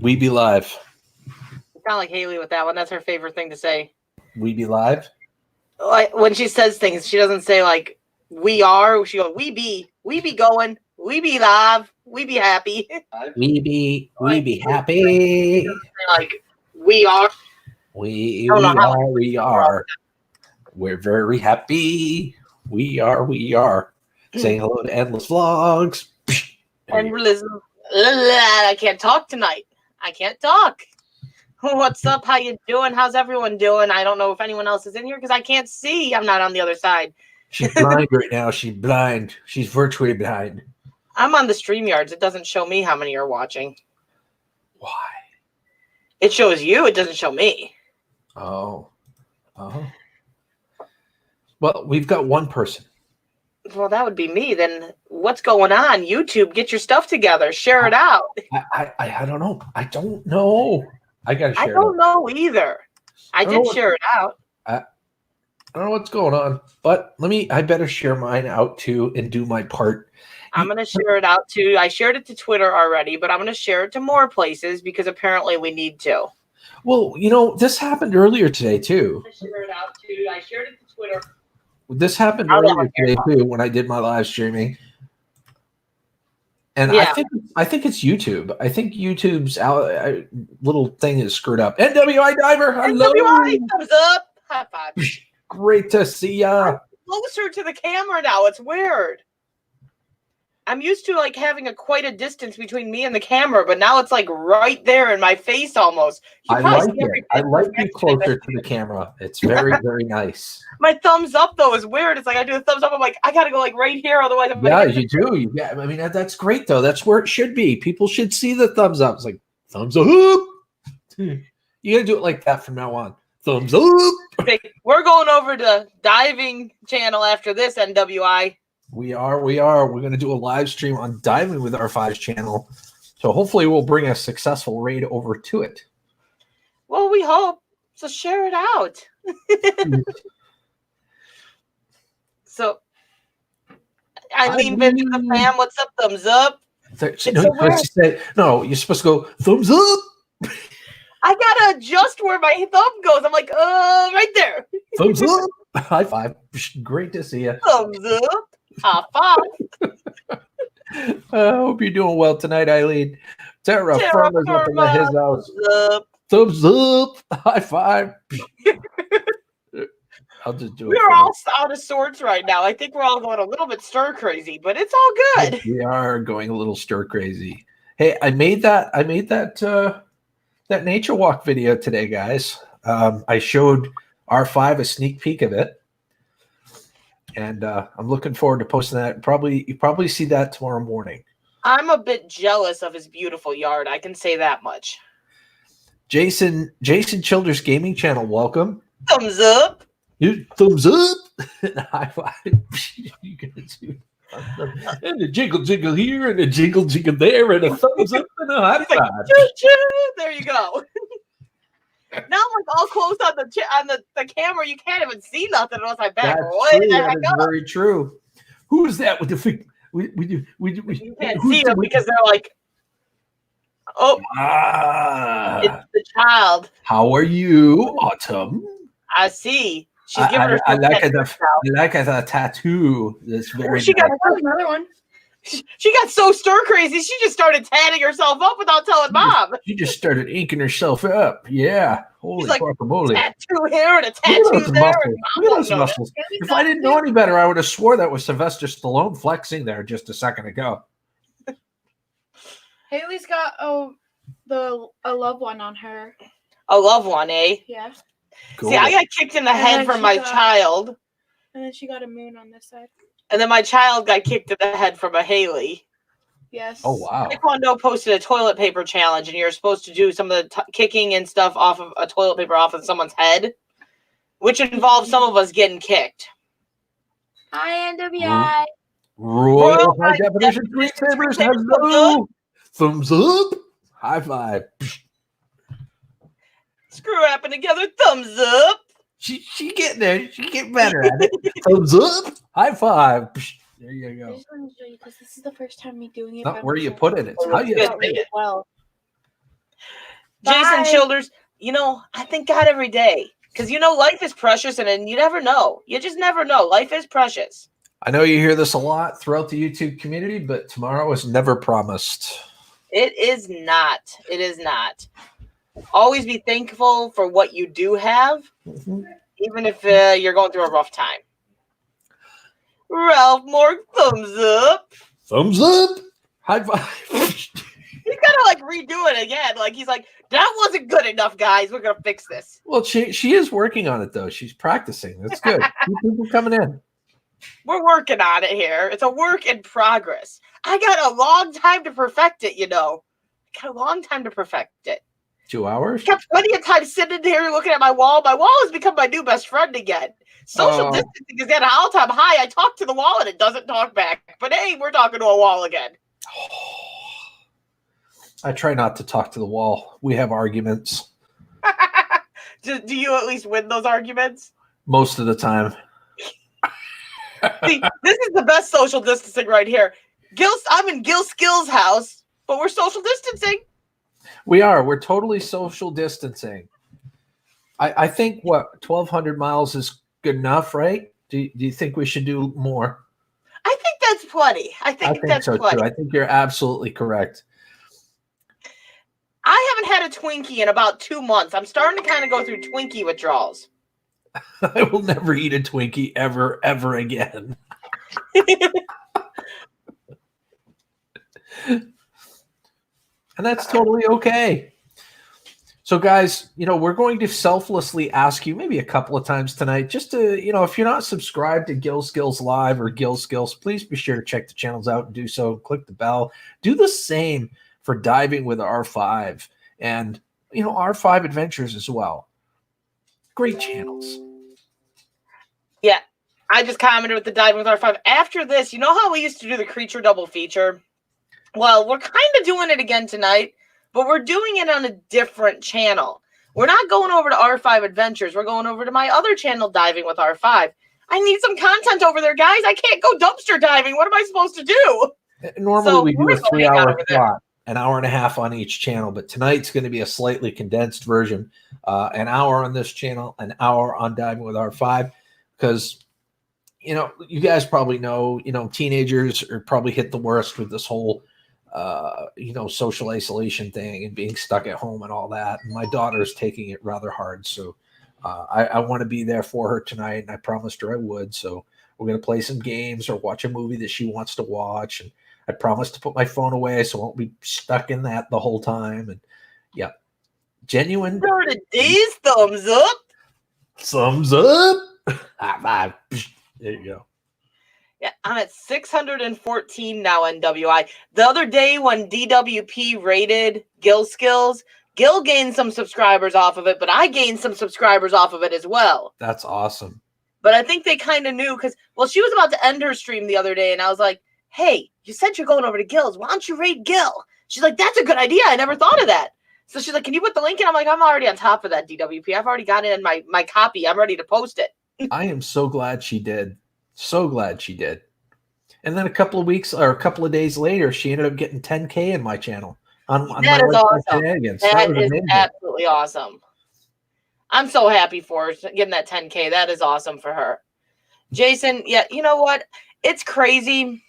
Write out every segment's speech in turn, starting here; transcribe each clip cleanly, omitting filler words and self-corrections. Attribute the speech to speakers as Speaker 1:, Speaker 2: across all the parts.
Speaker 1: We be live.
Speaker 2: It's kind of like Haley with that one. That's her favorite thing to say.
Speaker 1: We be live?
Speaker 2: Like when she says things, she doesn't say like we are. She goes, we be going, we be live, we be happy.
Speaker 1: We be happy.
Speaker 2: Like we are.
Speaker 1: We are. We're very happy. We are. Saying hello to Endless Vlogs.
Speaker 2: Endless. I can't talk tonight. I can't talk. What's up? How you doing? How's everyone doing? I don't know if anyone else is in here because I can't see. I'm not on the other side.
Speaker 1: She's blind right now. She's blind. She's virtually blind.
Speaker 2: I'm on the StreamYards. It doesn't show me how many are watching.
Speaker 1: Why?
Speaker 2: It shows you. It doesn't show me.
Speaker 1: Oh. Well, we've got one person.
Speaker 2: Well, that would be me. Then what's going on? YouTube, get your stuff together. Share it out.
Speaker 1: I don't know. I don't know. I gotta share.
Speaker 2: I don't know either. I did share it out.
Speaker 1: I don't know what's going on, but I better share mine out too and do my part.
Speaker 2: I'm going to share it out too. I shared it to Twitter already, but I'm going to share it to more places because apparently we need to.
Speaker 1: Well, this happened earlier today too.
Speaker 2: I shared it out too. I shared it to Twitter.
Speaker 1: This happened earlier today too when I did my live streaming. And
Speaker 2: yeah.
Speaker 1: I think it's YouTube. I think YouTube's little thing is screwed up. NWI Diver, hello.
Speaker 2: NWI, thumbs up. High five.
Speaker 1: Great to see ya.
Speaker 2: I'm closer to the camera now. It's weird. I'm used to like having quite a distance between me and the camera, but now it's like right there in my face almost.
Speaker 1: I like it. I like you closer to the camera. It's very, very nice.
Speaker 2: My thumbs up though is weird. It's like I do the thumbs up. I'm like, I gotta go like right here, otherwise I'm
Speaker 1: you do. Yeah, I mean that's great though. That's where it should be. People should see the thumbs up. It's like thumbs up. You gotta do it like that from now on. Thumbs up.
Speaker 2: Okay, we're going over to diving channel after this, NWI.
Speaker 1: We are. We're going to do a live stream on Diving with R5's channel. So hopefully we'll bring a successful raid over to it.
Speaker 2: Well, we hope. So share it out. So, Eileen Vince the fam, what's up? Thumbs up.
Speaker 1: You're supposed to go, thumbs up.
Speaker 2: I got to adjust where my thumb goes. I'm like, right there.
Speaker 1: Thumbs up. High five. Great to see you.
Speaker 2: Thumbs up. High five.
Speaker 1: I hope you're doing well tonight, Eileen. Terra Firma's up in his house. Thumbs up. High five. I'll just do it.
Speaker 2: We're all out of sorts right now. I think we're all going a little bit stir crazy, but it's all good.
Speaker 1: We are going a little stir crazy. Hey, I made that nature walk video today, guys. I showed R5 a sneak peek of it. And I'm looking forward to posting that. You probably see that tomorrow morning.
Speaker 2: I'm a bit jealous of his beautiful yard. I can say that much.
Speaker 1: Jason Childers Gaming Channel, welcome.
Speaker 2: Thumbs up.
Speaker 1: Thumbs up. High five. You can do and a jiggle here and a jiggle there and a thumbs up and a high five.
Speaker 2: Like, there you go. Now I'm like all close on the camera. You can't even see nothing unless I back way the heck up.
Speaker 1: Very true. Who is that with the fig? You
Speaker 2: can't see them because they're like, oh, it's the child.
Speaker 1: How are you, Autumn?
Speaker 2: I see. She's giving her.
Speaker 1: I like a tattoo. That's very.
Speaker 2: She got another one. She got so stir crazy, she just started tatting herself up without telling Mom.
Speaker 1: She just started inking herself up. Yeah. Holy guacamole.
Speaker 2: Tattoo here and a tattoo there.
Speaker 1: Look at those muscles. If I didn't know any better, I would have swore that was Sylvester Stallone flexing there just a second ago.
Speaker 3: Haley's got a loved one on her.
Speaker 2: A loved one, eh?
Speaker 3: Yeah.
Speaker 2: Cool. See, I got kicked in the head from my child.
Speaker 3: And then she got a moon on this side.
Speaker 2: And then my child got kicked in the head from a Haley.
Speaker 3: Yes.
Speaker 1: Oh, wow.
Speaker 2: Taekwondo posted a toilet paper challenge, and you're supposed to do some of the kicking and stuff off of a toilet paper off of someone's head, which involves some of us getting kicked.
Speaker 3: Hi, NWI.
Speaker 1: Royal High Definition Screensavers. Hello. Thumbs up. High five.
Speaker 2: Screw rapping together. Thumbs up.
Speaker 1: She getting there. She getting better at it. Thumbs up. High five. There you go.
Speaker 3: I just want to show you because this is the first time me doing it.
Speaker 1: Not where you put it. It's how you say it.
Speaker 3: Well.
Speaker 2: Jason
Speaker 3: Bye.
Speaker 2: Childers, I thank God every day. Because, life is precious, and you never know. You just never know. Life is precious.
Speaker 1: I know you hear this a lot throughout the YouTube community, but tomorrow is never promised.
Speaker 2: It is not. It is not. Always be thankful for what you do have, even if you're going through a rough time. Ralph Moore, thumbs up.
Speaker 1: Thumbs up. High five.
Speaker 2: He's gotta redo it again. He's like, that wasn't good enough, guys. We're gonna fix this.
Speaker 1: Well, she is working on it though. She's practicing. That's good. Keep people coming in.
Speaker 2: We're working on it here. It's a work in progress. I got a long time to perfect it, I got a long time to perfect it.
Speaker 1: 2 hours?
Speaker 2: I kept plenty of time sitting here looking at my wall. My wall has become my new best friend again. Social distancing is at an all-time high. I talk to the wall and it doesn't talk back. But hey, we're talking to a wall again.
Speaker 1: I try not to talk to the wall. We have arguments.
Speaker 2: Do you at least win those arguments?
Speaker 1: Most of the time.
Speaker 2: See, this is the best social distancing right here. I'm in Gil Skill's house, but we're social distancing.
Speaker 1: We are. We're totally social distancing. I think 1,200 miles is good enough, right? Do you think we should do more?
Speaker 2: I think that's plenty. I think that's
Speaker 1: so
Speaker 2: plenty.
Speaker 1: too. I think you're absolutely correct.
Speaker 2: I haven't had a Twinkie in about 2 months. I'm starting to kind of go through Twinkie withdrawals.
Speaker 1: I will never eat a Twinkie ever again. And that's totally okay. So guys, we're going to selflessly ask you maybe a couple of times tonight, just to, if you're not subscribed to Gil Skillz Live or Gil Skillz, please be sure to check the channels out and do so. Click the bell. Do the same for Diving with R5 and, R5 Adventures as well. Great channels.
Speaker 2: Yeah. I just commented with the Diving with R5. After this, you know how we used to do the creature double feature? Well, we're kind of doing it again tonight, but we're doing it on a different channel. We're not going over to R5 Adventures. We're going over to my other channel, Diving with R5. I need some content over there, guys. I can't go dumpster diving. What am I supposed to do?
Speaker 1: Normally we do a 3-hour slot, an hour and a half on each channel, but tonight's going to be a slightly condensed version. An hour on this channel, an hour on Diving with R5, because you guys probably know, teenagers are probably hit the worst with this whole social isolation thing and being stuck at home and all that. And my daughter's taking it rather hard. So I want to be there for her tonight. And I promised her I would. So we're going to play some games or watch a movie that she wants to watch. And I promised to put my phone away so I won't be stuck in that the whole time. And yeah, genuine.
Speaker 2: Today's thumbs up.
Speaker 1: Thumbs up. High five. There you go.
Speaker 2: Yeah, I'm at 614 now, NWI. The other day when DWP rated Gil Skillz, Gil gained some subscribers off of it, but I gained some subscribers off of it as well.
Speaker 1: That's awesome.
Speaker 2: But I think they kind of knew because, she was about to end her stream the other day, and I was like, hey, you said you're going over to Gil's. Why don't you rate Gil? She's like, that's a good idea. I never thought of that. So she's like, can you put the link in? I'm like, I'm already on top of that, DWP. I've already got it in my copy. I'm ready to post it.
Speaker 1: I am so glad she did. So glad she did. And then a couple of weeks or a couple of days later, she ended up getting 10K in my channel. On
Speaker 2: that is awesome. That is
Speaker 1: amazing.
Speaker 2: Absolutely awesome. I'm so happy for her getting that 10K. That is awesome for her. Jason, yeah, you know what? It's crazy.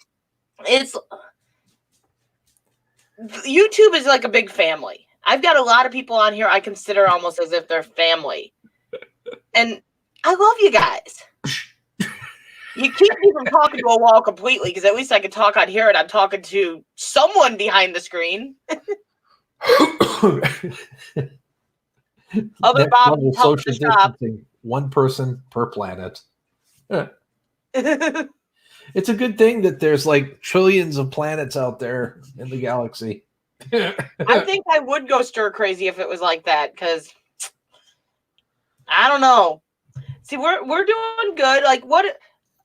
Speaker 2: YouTube is like a big family. I've got a lot of people on here I consider almost as if they're family. And I love you guys. You keep me from talking to a wall completely because at least I can talk on here and I'm talking to someone behind the screen. Other Bob help the shop.
Speaker 1: One person per planet. It's a good thing that there's like trillions of planets out there in the galaxy.
Speaker 2: I think I would go stir crazy if it was like that because I don't know. See, we're doing good. Like what?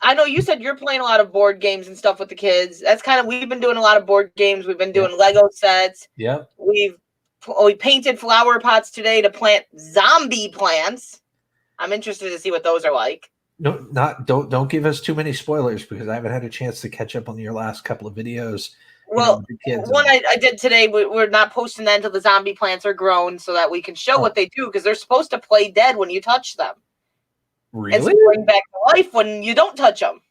Speaker 2: I know you said you're playing a lot of board games and stuff with the kids. That's kind of we've been doing a lot of board games. We've been doing Lego sets.
Speaker 1: Yeah.
Speaker 2: We painted flower pots today to plant zombie plants. I'm interested to see what those are like.
Speaker 1: No, don't give us too many spoilers because I haven't had a chance to catch up on your last couple of videos.
Speaker 2: Well,
Speaker 1: the kids.
Speaker 2: one I did today, we're not posting that until the zombie plants are grown so that we can show what they do, because they're supposed to play dead when you touch them.
Speaker 1: Really?
Speaker 2: And spring back to life when you don't touch them.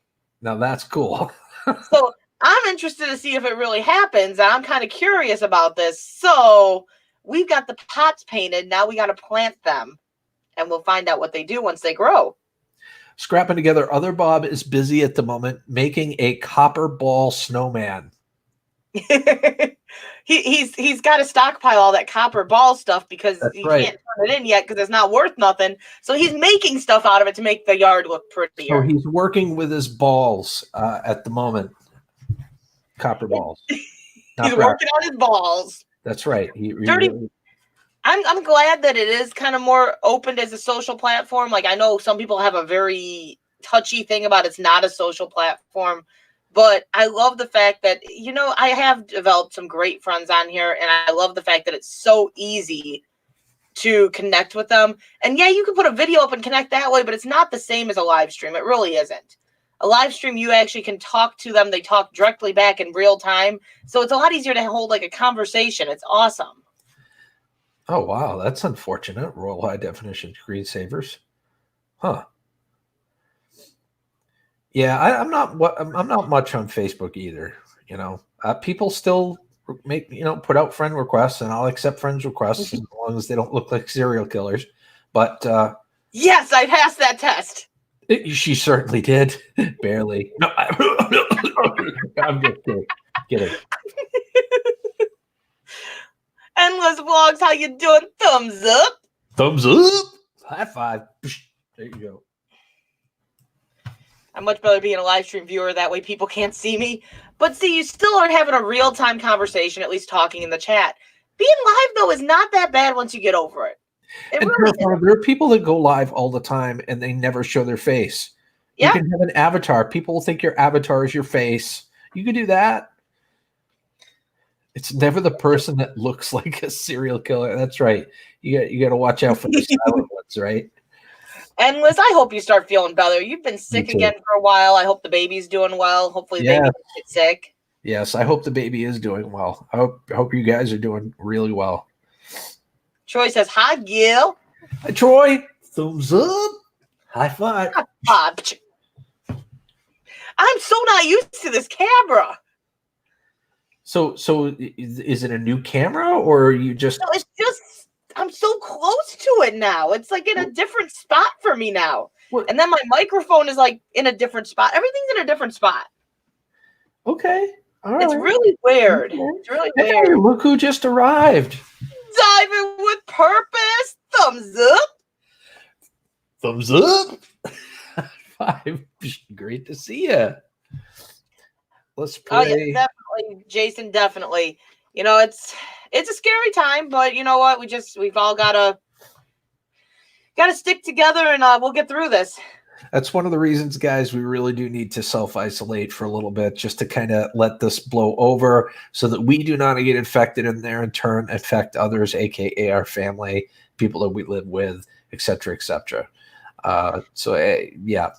Speaker 1: Now that's cool.
Speaker 2: So I'm interested to see if it really happens. I'm kind of curious about this. So we've got the pots painted. Now we got to plant them, and we'll find out what they do once they grow.
Speaker 1: Scrapping together. Other Bob is busy at the moment making a copper ball snowman.
Speaker 2: he's got to stockpile all that copper ball stuff because
Speaker 1: That's
Speaker 2: he
Speaker 1: right.
Speaker 2: can't turn it in yet because it's not worth nothing. So he's making stuff out of it to make the yard look prettier.
Speaker 1: So he's working with his balls at the moment. Copper balls.
Speaker 2: He's working on his balls.
Speaker 1: That's right.
Speaker 2: I'm glad that it is kind of more open as a social platform. Like, I know some people have a very touchy thing about it's not a social platform, but I love the fact that, you know, I have developed some great friends on here, and I love the fact that it's so easy to connect with them. And yeah, you can put a video up and connect that way, but it's not the same as a live stream. It really isn't. A live stream, you actually can talk to them. They talk directly back in real time. So it's a lot easier to hold like a conversation. It's awesome.
Speaker 1: Oh, wow. That's unfortunate. Royal high definition screensavers. Huh. Yeah, I'm not much on Facebook either. You know, people still put out friend requests, and I'll accept friends requests as long as they don't look like serial killers. But
Speaker 2: yes, I passed that test.
Speaker 1: She certainly did. Barely. No, I'm just kidding.
Speaker 2: Endless Vlogs, how you doing? Thumbs up.
Speaker 1: Thumbs up. High five. There you go.
Speaker 2: I'm much better being a live stream viewer. That way people can't see me. But see, you still are having a real-time conversation, at least talking in the chat. Being live, though, is not that bad once you get over it.
Speaker 1: There are people that go live all the time, and they never show their face. Yeah. You can have an avatar. People will think your avatar is your face. You can do that. It's never the person that looks like a serial killer. That's right. You got to watch out for the silent ones, right?
Speaker 2: And Liz, I hope you start feeling better. You've been sick again for a while. I hope the baby's doing well. Hopefully the baby doesn't get sick. Yes,
Speaker 1: I hope the baby is doing well. I hope you guys are doing really well.
Speaker 2: Troy says, hi, Gil.
Speaker 1: Hi, Troy. Thumbs up. High five.
Speaker 2: I'm so not used to this camera.
Speaker 1: So is it a new camera, or are you just...
Speaker 2: No, it's just... I'm so close to it now. It's like in a different spot for me now. What? And then my microphone is like in a different spot. Everything's in a different spot.
Speaker 1: Okay. All right.
Speaker 2: It's really weird. Okay. It's really weird.
Speaker 1: Hey, look who just arrived.
Speaker 2: Diving with purpose. Thumbs up.
Speaker 1: Thumbs up. Five. Great to see you. Let's play.
Speaker 2: Oh, yeah, definitely. Jason, definitely. You know, it's a scary time, but you know what? We've all gotta stick together, and we'll get through this.
Speaker 1: That's one of the reasons, guys, we really do need to self-isolate for a little bit, just to kind of let this blow over so that we do not get infected and there in turn affect others, aka our family, people that we live with, etc., etc. Yeah.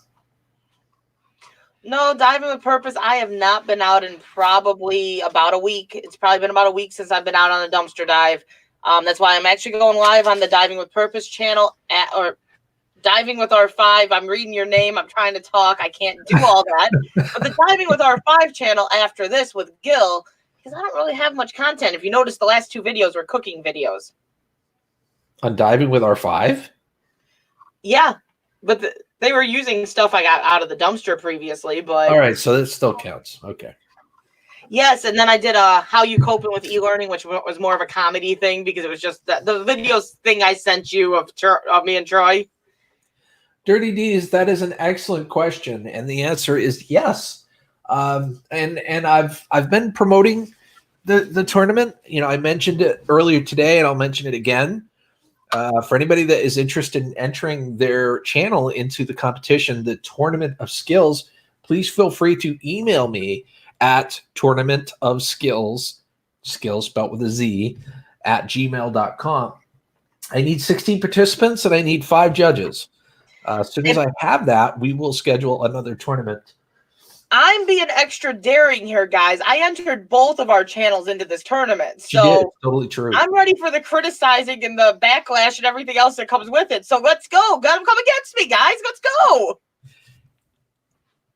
Speaker 2: No, diving with purpose. I have not been out in probably about a week. It's probably been about a week since I've been out on a dumpster dive. That's why I'm actually going live on the Diving with Purpose channel or Diving with R5. I'm reading your name. I'm trying to talk. I can't do all that. But the Diving with R5 channel after this with Gil, because I don't really have much content. If you notice, the last two videos were cooking videos.
Speaker 1: On Diving with R5?
Speaker 2: Yeah, but they were using stuff I got out of the dumpster previously, but...
Speaker 1: All right, so that still counts. Okay.
Speaker 2: Yes, and then I did How You Coping with E-Learning, which was more of a comedy thing because it was just the videos thing I sent you of me and Troy.
Speaker 1: Dirty D's, that is an excellent question, and the answer is yes. And I've been promoting the tournament. You know, I mentioned it earlier today, and I'll mention it again. For anybody that is interested in entering their channel into the competition, the Tournament of Skillz, please feel free to email me at Tournament of Skillz, skills spelled with a Z, at gmail.com. I need 16 participants and I need 5 judges. As soon as I have that, we will schedule another tournament.
Speaker 2: I'm being extra daring here, guys. I entered both of our channels into this tournament.
Speaker 1: She did.
Speaker 2: So
Speaker 1: Totally true.
Speaker 2: I'm ready for the criticizing and the backlash and everything else that comes with it. So let's go. Got them come against me, guys. Let's go.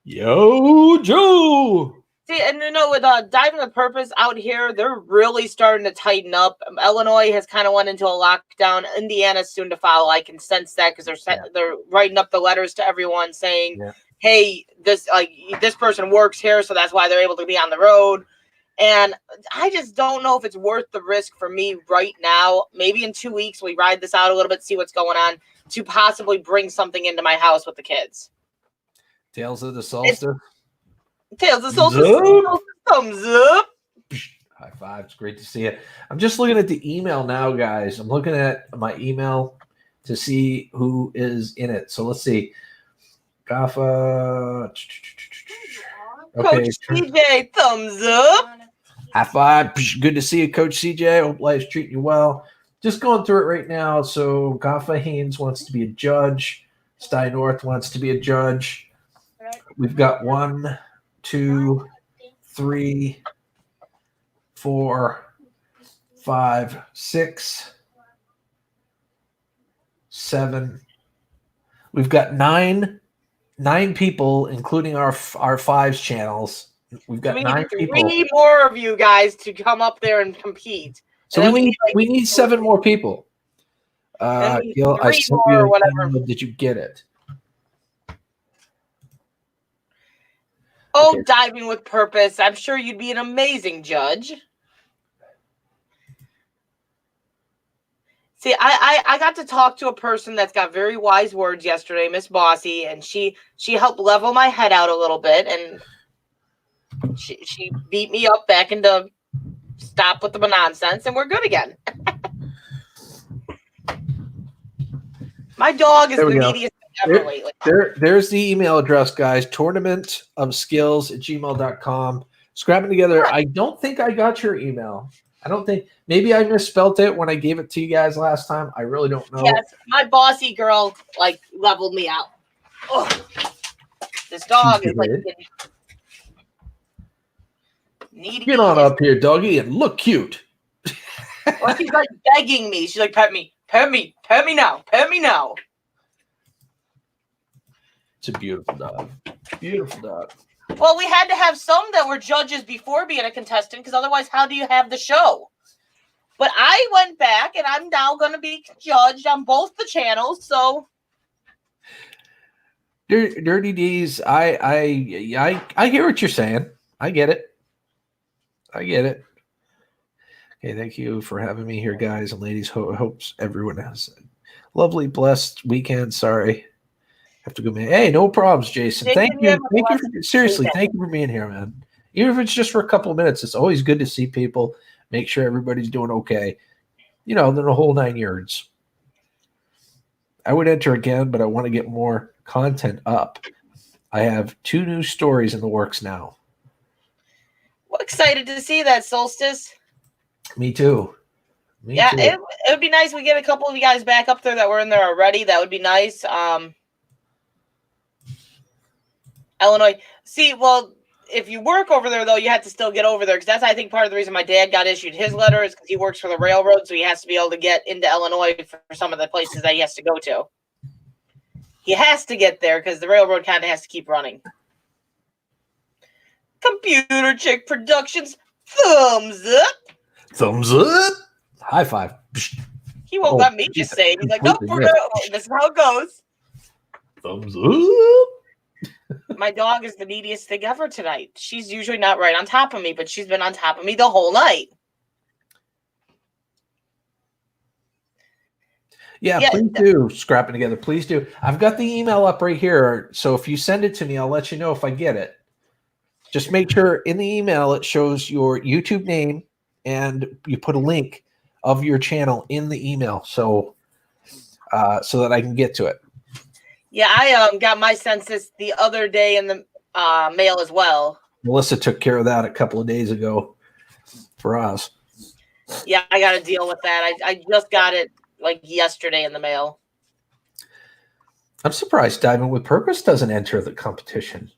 Speaker 1: Yo, Joe.
Speaker 2: See, and with Diving with Purpose out here, they're really starting to tighten up. Illinois has kind of went into a lockdown. Indiana's soon to follow. I can sense that because they're writing up the letters to everyone saying, hey, this person works here, so that's why they're able to be on the road. And I just don't know if it's worth the risk for me right now. Maybe in 2 weeks we ride this out a little bit, see what's going on, to possibly bring something into my house with the kids.
Speaker 1: Tales of the Solstice.
Speaker 2: Tales of the Solstice. Thumbs up.
Speaker 1: High five. It's great to see you. I'm just looking at the email now, guys. I'm looking at my email to see who is in it. So let's see. Gaffa. Okay.
Speaker 2: Coach CJ, thumbs up.
Speaker 1: High five. Good to see you, Coach CJ. Hope life's treating you well. Just going through it right now. So Gaffa Haynes wants to be a judge. Stein North wants to be a judge. We've got 1, 2, 3, 4, 5, 6, 7. We've got nine people, including our fives channels. We've got 9 people.
Speaker 2: We need more of you guys to come up there and compete.
Speaker 1: So
Speaker 2: and
Speaker 1: we need 7 more people. Gil, I sent you an email. Did you get it?
Speaker 2: Oh, okay. Diving with Purpose. I'm sure you'd be an amazing judge. See, I got to talk to a person that's got very wise words yesterday, Miss Bossy, and she helped level my head out a little bit, and she beat me up back into stop with the nonsense, and we're good again. My dog is the neediest thing ever lately.
Speaker 1: There's the email address, guys. tournamentofskills@gmail.com. Scrapping together. I don't think I got your email. I don't think. Maybe I misspelled it when I gave it to you guys last time. I really don't know.
Speaker 2: Yes, my bossy girl leveled me out. Ugh. This dog is needy.
Speaker 1: Get on up here, doggy, and look cute.
Speaker 2: Well, she's begging me. She's like, pet me now.
Speaker 1: It's a beautiful dog. Beautiful dog.
Speaker 2: Well, we had to have some that were judges before being a contestant, because otherwise, how do you have the show? But I went back, and I'm now going to be judged on both the channels. So,
Speaker 1: Dirty D's, I hear what you're saying. I get it. Okay, thank you for having me here, guys and ladies. Hopes everyone has a lovely, blessed weekend. Sorry. Have to go, man. Hey, no problems, Jason. Thank you. Seriously, thank you for being here, man. Even if it's just for a couple of minutes, it's always good to see people, make sure everybody's doing okay. You know, then the whole 9 yards. I would enter again, but I want to get more content up. I have 2 new stories in the works now.
Speaker 2: Well, excited to see that, Solstice. Me
Speaker 1: too.
Speaker 2: It would be nice if we get a couple of you guys back up there that were in there already. That would be nice. Illinois. See, well, if you work over there, though, you have to still get over there, because that's, I think, part of the reason my dad got issued his letter is because he works for the railroad, so he has to be able to get into Illinois for some of the places that he has to go to. He has to get there because the railroad kind of has to keep running. Computer Chick Productions, thumbs up.
Speaker 1: Thumbs up. High five.
Speaker 2: He won't let me just say it. He's like, no, this is how it goes.
Speaker 1: Thumbs up.
Speaker 2: My dog is the neediest thing ever tonight. She's usually not right on top of me, but she's been on top of me the whole night.
Speaker 1: Yeah, please do. Scrapping together. Please do. I've got the email up right here. So if you send it to me, I'll let you know if I get it. Just make sure in the email it shows your YouTube name and you put a link of your channel in the email so that I can get to it.
Speaker 2: Yeah, I got my census the other day in the mail as well.
Speaker 1: Melissa took care of that a couple of days ago for us.
Speaker 2: Yeah, I got to deal with that. I just got it yesterday in the mail.
Speaker 1: I'm surprised Diving with Purpose doesn't enter the competition.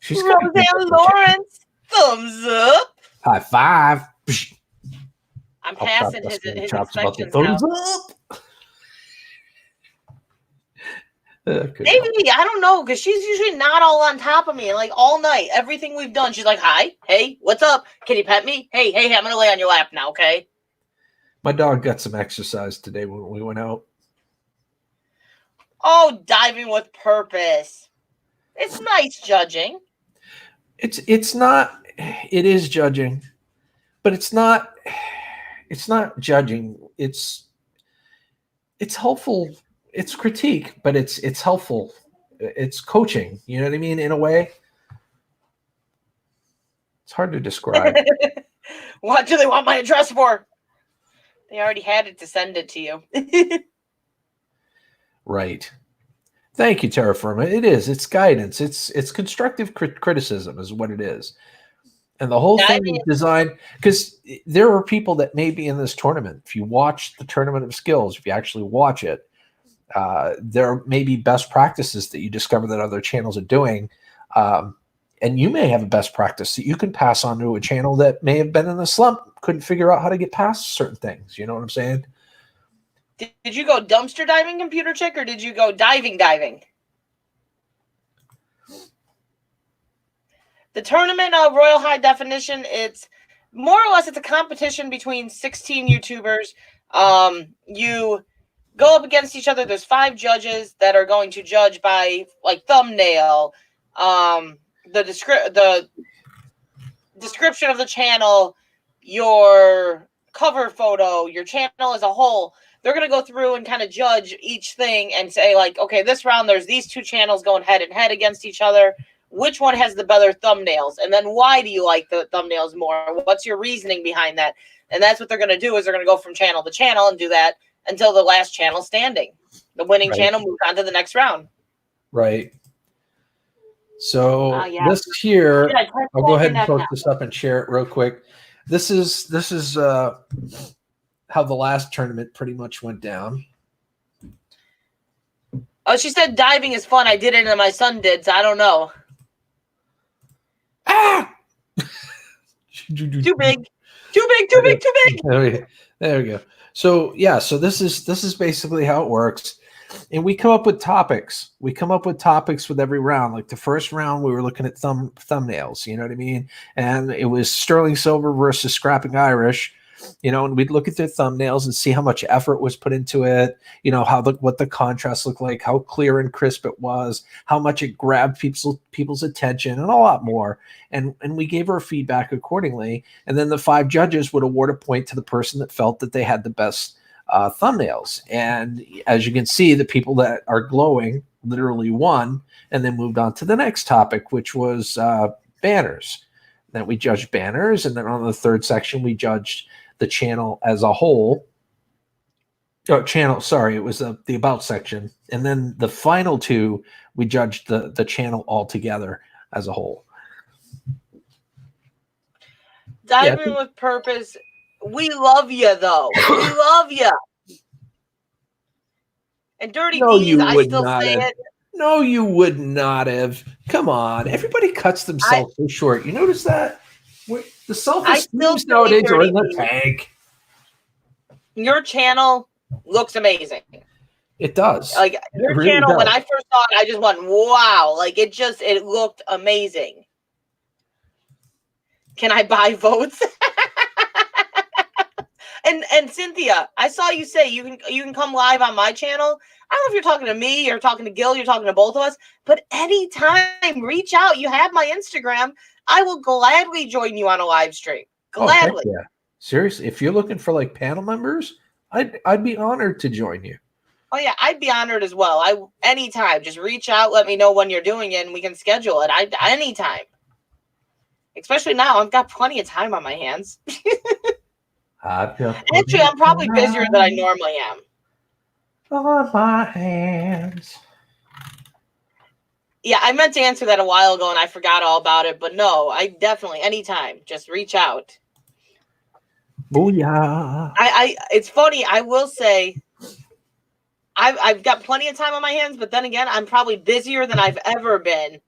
Speaker 1: She's got
Speaker 2: Roseanne Lawrence, thumbs up.
Speaker 1: high five.
Speaker 2: I'm passing his
Speaker 1: chops about the
Speaker 2: inspections
Speaker 1: thumbs
Speaker 2: now.
Speaker 1: up.
Speaker 2: Maybe, I don't know, because she's usually not all on top of me. Like, all night, everything we've done, she's like, hi, hey, what's up? Can you pet me? Hey, I'm going to lay on your lap now, okay?
Speaker 1: My dog got some exercise today when we went out.
Speaker 2: Oh, diving with purpose. It's nice judging.
Speaker 1: It's not, it is judging, but it's not judging. It's helpful. It's critique, but it's helpful. It's coaching. You know what I mean? In a way, it's hard to describe.
Speaker 2: What do they want my address for? They already had it to send it to you.
Speaker 1: Right. Thank you, Terra Firma. It is. It's guidance. It's constructive criticism is what it is. And the whole thing is designed because there are people that may be in this tournament. If you watch the Tournament of Skillz, if you actually watch it, there may be best practices that you discover that other channels are doing. And you may have a best practice that you can pass on to a channel that may have been in a slump, couldn't figure out how to get past certain things. You know what I'm saying?
Speaker 2: Did you go dumpster diving, Computer Chick, or did you go diving? The Tournament of Royal High Definition, it's more or less it's a competition between 16 YouTubers. You go up against each other. There's 5 judges that are going to judge by like thumbnail, the description of the channel, your cover photo, your channel as a whole. They're going to go through and kind of judge each thing and say, like, okay, this round there's these 2 channels going head and head against each other. Which one has the better thumbnails? And then why do you like the thumbnails more? What's your reasoning behind that? And that's what they're going to do is they're going to go from channel to channel and do that until the last channel standing. The winning channel moves on to the next round.
Speaker 1: Right. So this here, I'll go ahead and post this up and share it real quick. This is how the last tournament pretty much went down.
Speaker 2: Oh, she said diving is fun. I did it and my son did, so I don't know.
Speaker 1: Ah!
Speaker 2: Too big.
Speaker 1: There we go. So yeah, so this is basically how it works. And we come up with topics. We come up with topics with every round. Like the first round, we were looking at thumbnails, you know what I mean? And it was Sterling Silver versus Scrapping Irish, you know, and we'd look at their thumbnails and see how much effort was put into it, you know, what the contrast looked like, how clear and crisp it was, how much it grabbed people's attention, and a lot more. And we gave our feedback accordingly. And then the 5 judges would award a point to the person that felt that they had the best thumbnails. And as you can see, the people that are glowing literally won and then moved on to the next topic, which was banners. Then we judged banners, and then on the 3rd section we judged the channel as a whole. It was the about section. And then the final 2 we judged the channel altogether as a whole.
Speaker 2: Diving with purpose. We love you, though. We love you. And Dirty D's, I still say it.
Speaker 1: No, you would not have. Come on. Everybody cuts themselves so short. You notice that? The self-esteem nowadays are in the tank.
Speaker 2: Your channel looks amazing.
Speaker 1: It does.
Speaker 2: Like, your channel, when I first saw it, I just went, wow. Like, it looked amazing. Can I buy votes? And Cynthia, I saw you say you can come live on my channel. I don't know if you're talking to me, you're talking to Gil, you're talking to both of us, but anytime, reach out. You have my Instagram. I will gladly join you on a live stream. Gladly.
Speaker 1: Oh, yeah. Seriously, if you're looking for like panel members, I'd be honored to join you.
Speaker 2: Oh yeah, I'd be honored as well. Anytime, just reach out, let me know when you're doing it, and we can schedule it. Anytime. Especially now, I've got plenty of time on my hands. Actually, I'm probably busier than I normally am.
Speaker 1: On my hands.
Speaker 2: Yeah, I meant to answer that a while ago, and I forgot all about it. But no, I definitely, anytime, just reach out.
Speaker 1: Booyah.
Speaker 2: It's funny, I will say, I've got plenty of time on my hands, but then again, I'm probably busier than I've ever been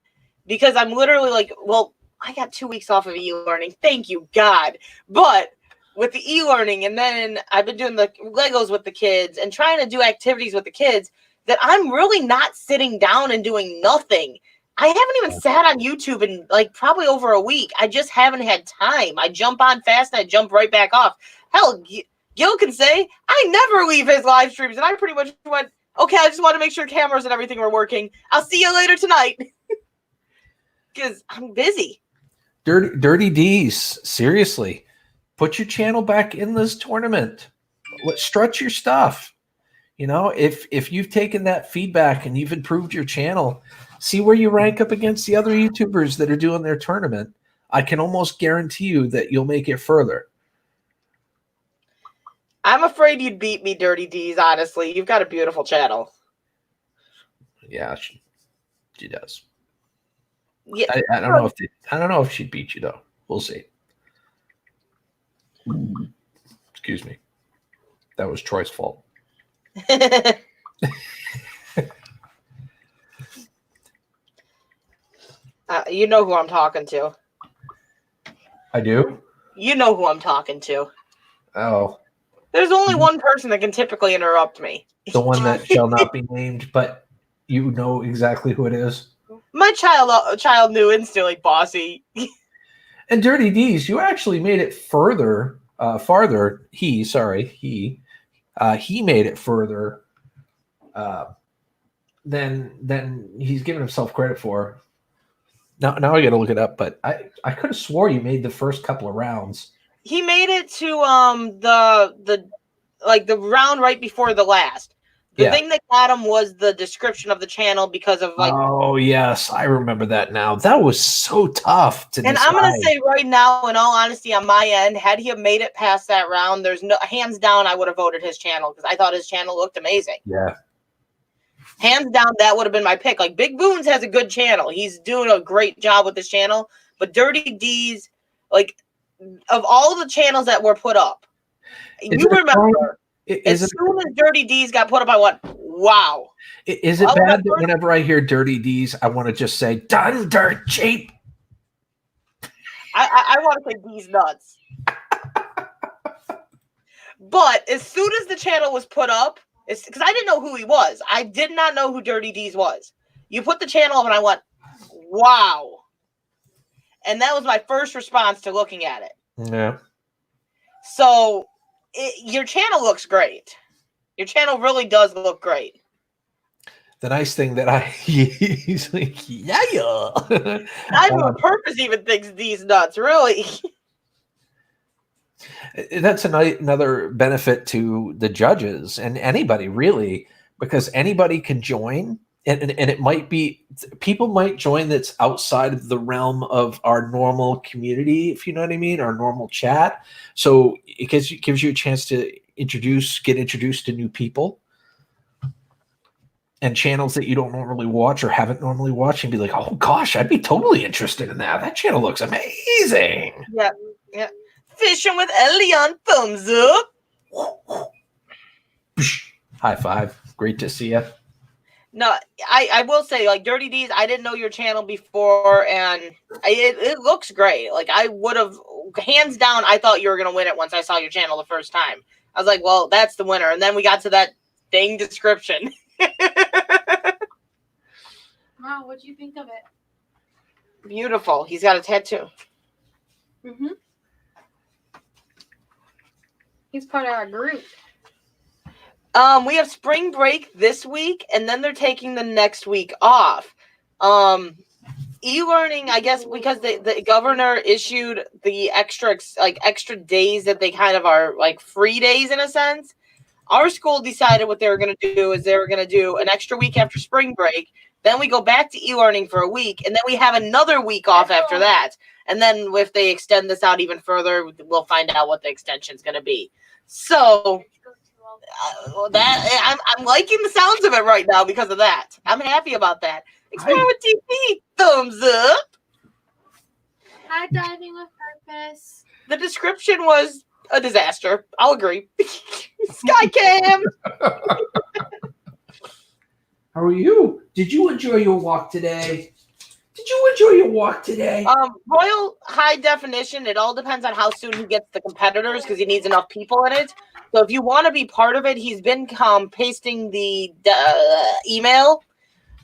Speaker 2: because I'm literally like, well, I got 2 weeks off of e-learning. Thank you, God. But with the e-learning, and then I've been doing the Legos with the kids and trying to do activities with the kids, that I'm really not sitting down and doing nothing. I haven't even sat on YouTube in like probably over a week. I just haven't had time. I jump on fast and I jump right back off. Hell, Gil can say I never leave his live streams, and I pretty much went, okay, I just want to make sure cameras and everything were working. I'll see you later tonight because I'm busy.
Speaker 1: Dirty D's, seriously, put your channel back in this tournament. Let's stretch your stuff. You know, if you've taken that feedback and you've improved your channel, see where you rank up against the other YouTubers that are doing their tournament. I can almost guarantee you that you'll make it further.
Speaker 2: I'm afraid you'd beat me, Dirty D's, honestly. You've got a beautiful channel.
Speaker 1: Yeah, she does.
Speaker 2: Yeah.
Speaker 1: I don't know if she'd beat you though. We'll see. Excuse me. That was Troy's fault.
Speaker 2: You know who I'm talking to.
Speaker 1: I do?
Speaker 2: You know who I'm talking to.
Speaker 1: Oh.
Speaker 2: There's only one person that can typically interrupt me.
Speaker 1: The one that shall not be named, but you know exactly who it is.
Speaker 2: My child knew instantly, bossy.
Speaker 1: And Dirty D's, you actually made it farther. He made it further than he's given himself credit for. Now I got to look it up, but I could have swore you made the first couple of rounds.
Speaker 2: He made it to the round right before the last. The thing that got him was the description of the channel because of like.
Speaker 1: Oh yes, I remember that now. That was so tough to.
Speaker 2: And decide. I'm gonna say right now, in all honesty, on my end, had he have made it past that round, there's no hands down, I would have voted his channel because I thought his channel looked amazing.
Speaker 1: Yeah.
Speaker 2: Hands down, that would have been my pick. Like Big Boones has a good channel; he's doing a great job with his channel. But Dirty D's, like, of all the channels that were put up, you remember. As soon as Dirty D's got put up, I went, wow.
Speaker 1: Is it bad that whenever I hear Dirty D's, I want to just say, done dirt cheap?
Speaker 2: I want to say D's nuts. But as soon as the channel was put up, because I didn't know who he was. I did not know who Dirty D's was. You put the channel up and I went, wow. And that was my first response to looking at it.
Speaker 1: Yeah.
Speaker 2: So... your channel looks great. Your channel really does look great.
Speaker 1: The nice thing that he's like, yeah.
Speaker 2: I on purpose even thinks these nuts, really.
Speaker 1: That's another benefit to the judges and anybody really, because anybody can join. And it might be, people might join that's outside of the realm of our normal community, if you know what I mean, our normal chat. So it gives you a chance to get introduced to new people and channels that you don't normally watch or haven't normally watched and be like, oh gosh, I'd be totally interested in that. That channel looks amazing.
Speaker 2: Yeah. Yeah. Fishing with Elion, thumbs up.
Speaker 1: High five. Great to see you.
Speaker 2: No, I will say, like, Dirty D's, I didn't know your channel before, and it looks great. Like, I would have, hands down, I thought you were going to win it once I saw your channel the first time. I was like, well, that's the winner. And then we got to that dang description.
Speaker 3: Wow, what'd you think of it?
Speaker 2: Beautiful. He's got a tattoo.
Speaker 3: Mm-hmm. He's part of our group.
Speaker 2: We have spring break this week, and then they're taking the next week off. E-learning, I guess, because the governor issued the extra days that they kind of are like free days in a sense. Our school decided what they were going to do is they were going to do an extra week after spring break. Then we go back to e-learning for a week, and then we have another week off after that. And then if they extend this out even further, we'll find out what the extension is going to be. So I'm liking the sounds of it right now because of that. I'm happy about that. Explore with TP, thumbs up.
Speaker 3: Hi, diving with purpose.
Speaker 2: The description was a disaster. I'll agree. Skycam.
Speaker 1: How are you? Did you enjoy your walk today? Did you enjoy your walk today?
Speaker 2: Royal high definition. It all depends on how soon he gets the competitors because he needs enough people in it. So if you want to be part of it, he's been pasting the email.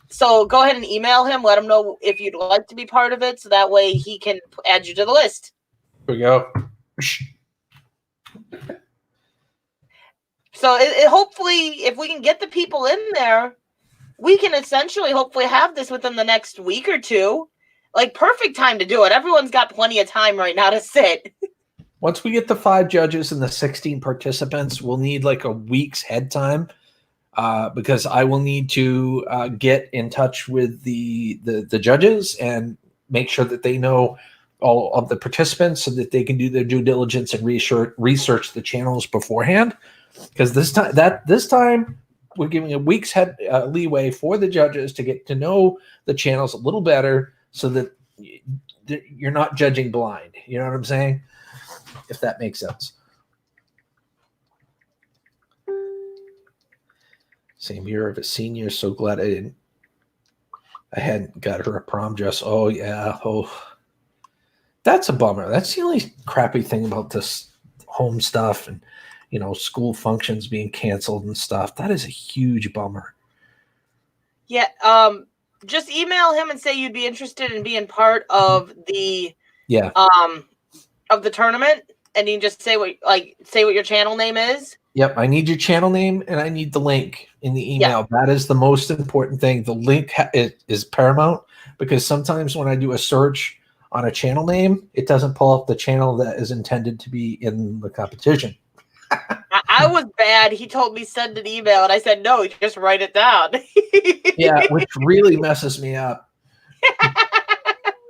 Speaker 2: So go ahead and email him. Let him know if you'd like to be part of it, so that way he can add you to the list.
Speaker 1: Here we go.
Speaker 2: So hopefully, if we can get the people in there, we can essentially hopefully have this within the next week or two. Like, perfect time to do it. Everyone's got plenty of time right now to sit.
Speaker 1: Once we get the 5 judges and the 16 participants, we'll need like a week's head time because I will need to get in touch with the judges and make sure that they know all of the participants so that they can do their due diligence and research the channels beforehand. Because this time we're giving a week's leeway for the judges to get to know the channels a little better so that you're not judging blind. You know what I'm saying? If that makes sense. Same year of a senior. So glad I hadn't got her a prom dress. Oh, yeah. Oh, that's a bummer. That's the only crappy thing about this home stuff and, you know, school functions being canceled and stuff. That is a huge bummer.
Speaker 2: Yeah. Just email him and say you'd be interested in being part of the of the tournament, and you can just say what your channel name is.
Speaker 1: Yep, I need your channel name and I need the link in the email. Yep. That is the most important thing. The link is paramount because sometimes when I do a search on a channel name, it doesn't pull up the channel that is intended to be in the competition.
Speaker 2: I was bad. He told me send an email, and I said no. Just write it down.
Speaker 1: Yeah, which really messes me up.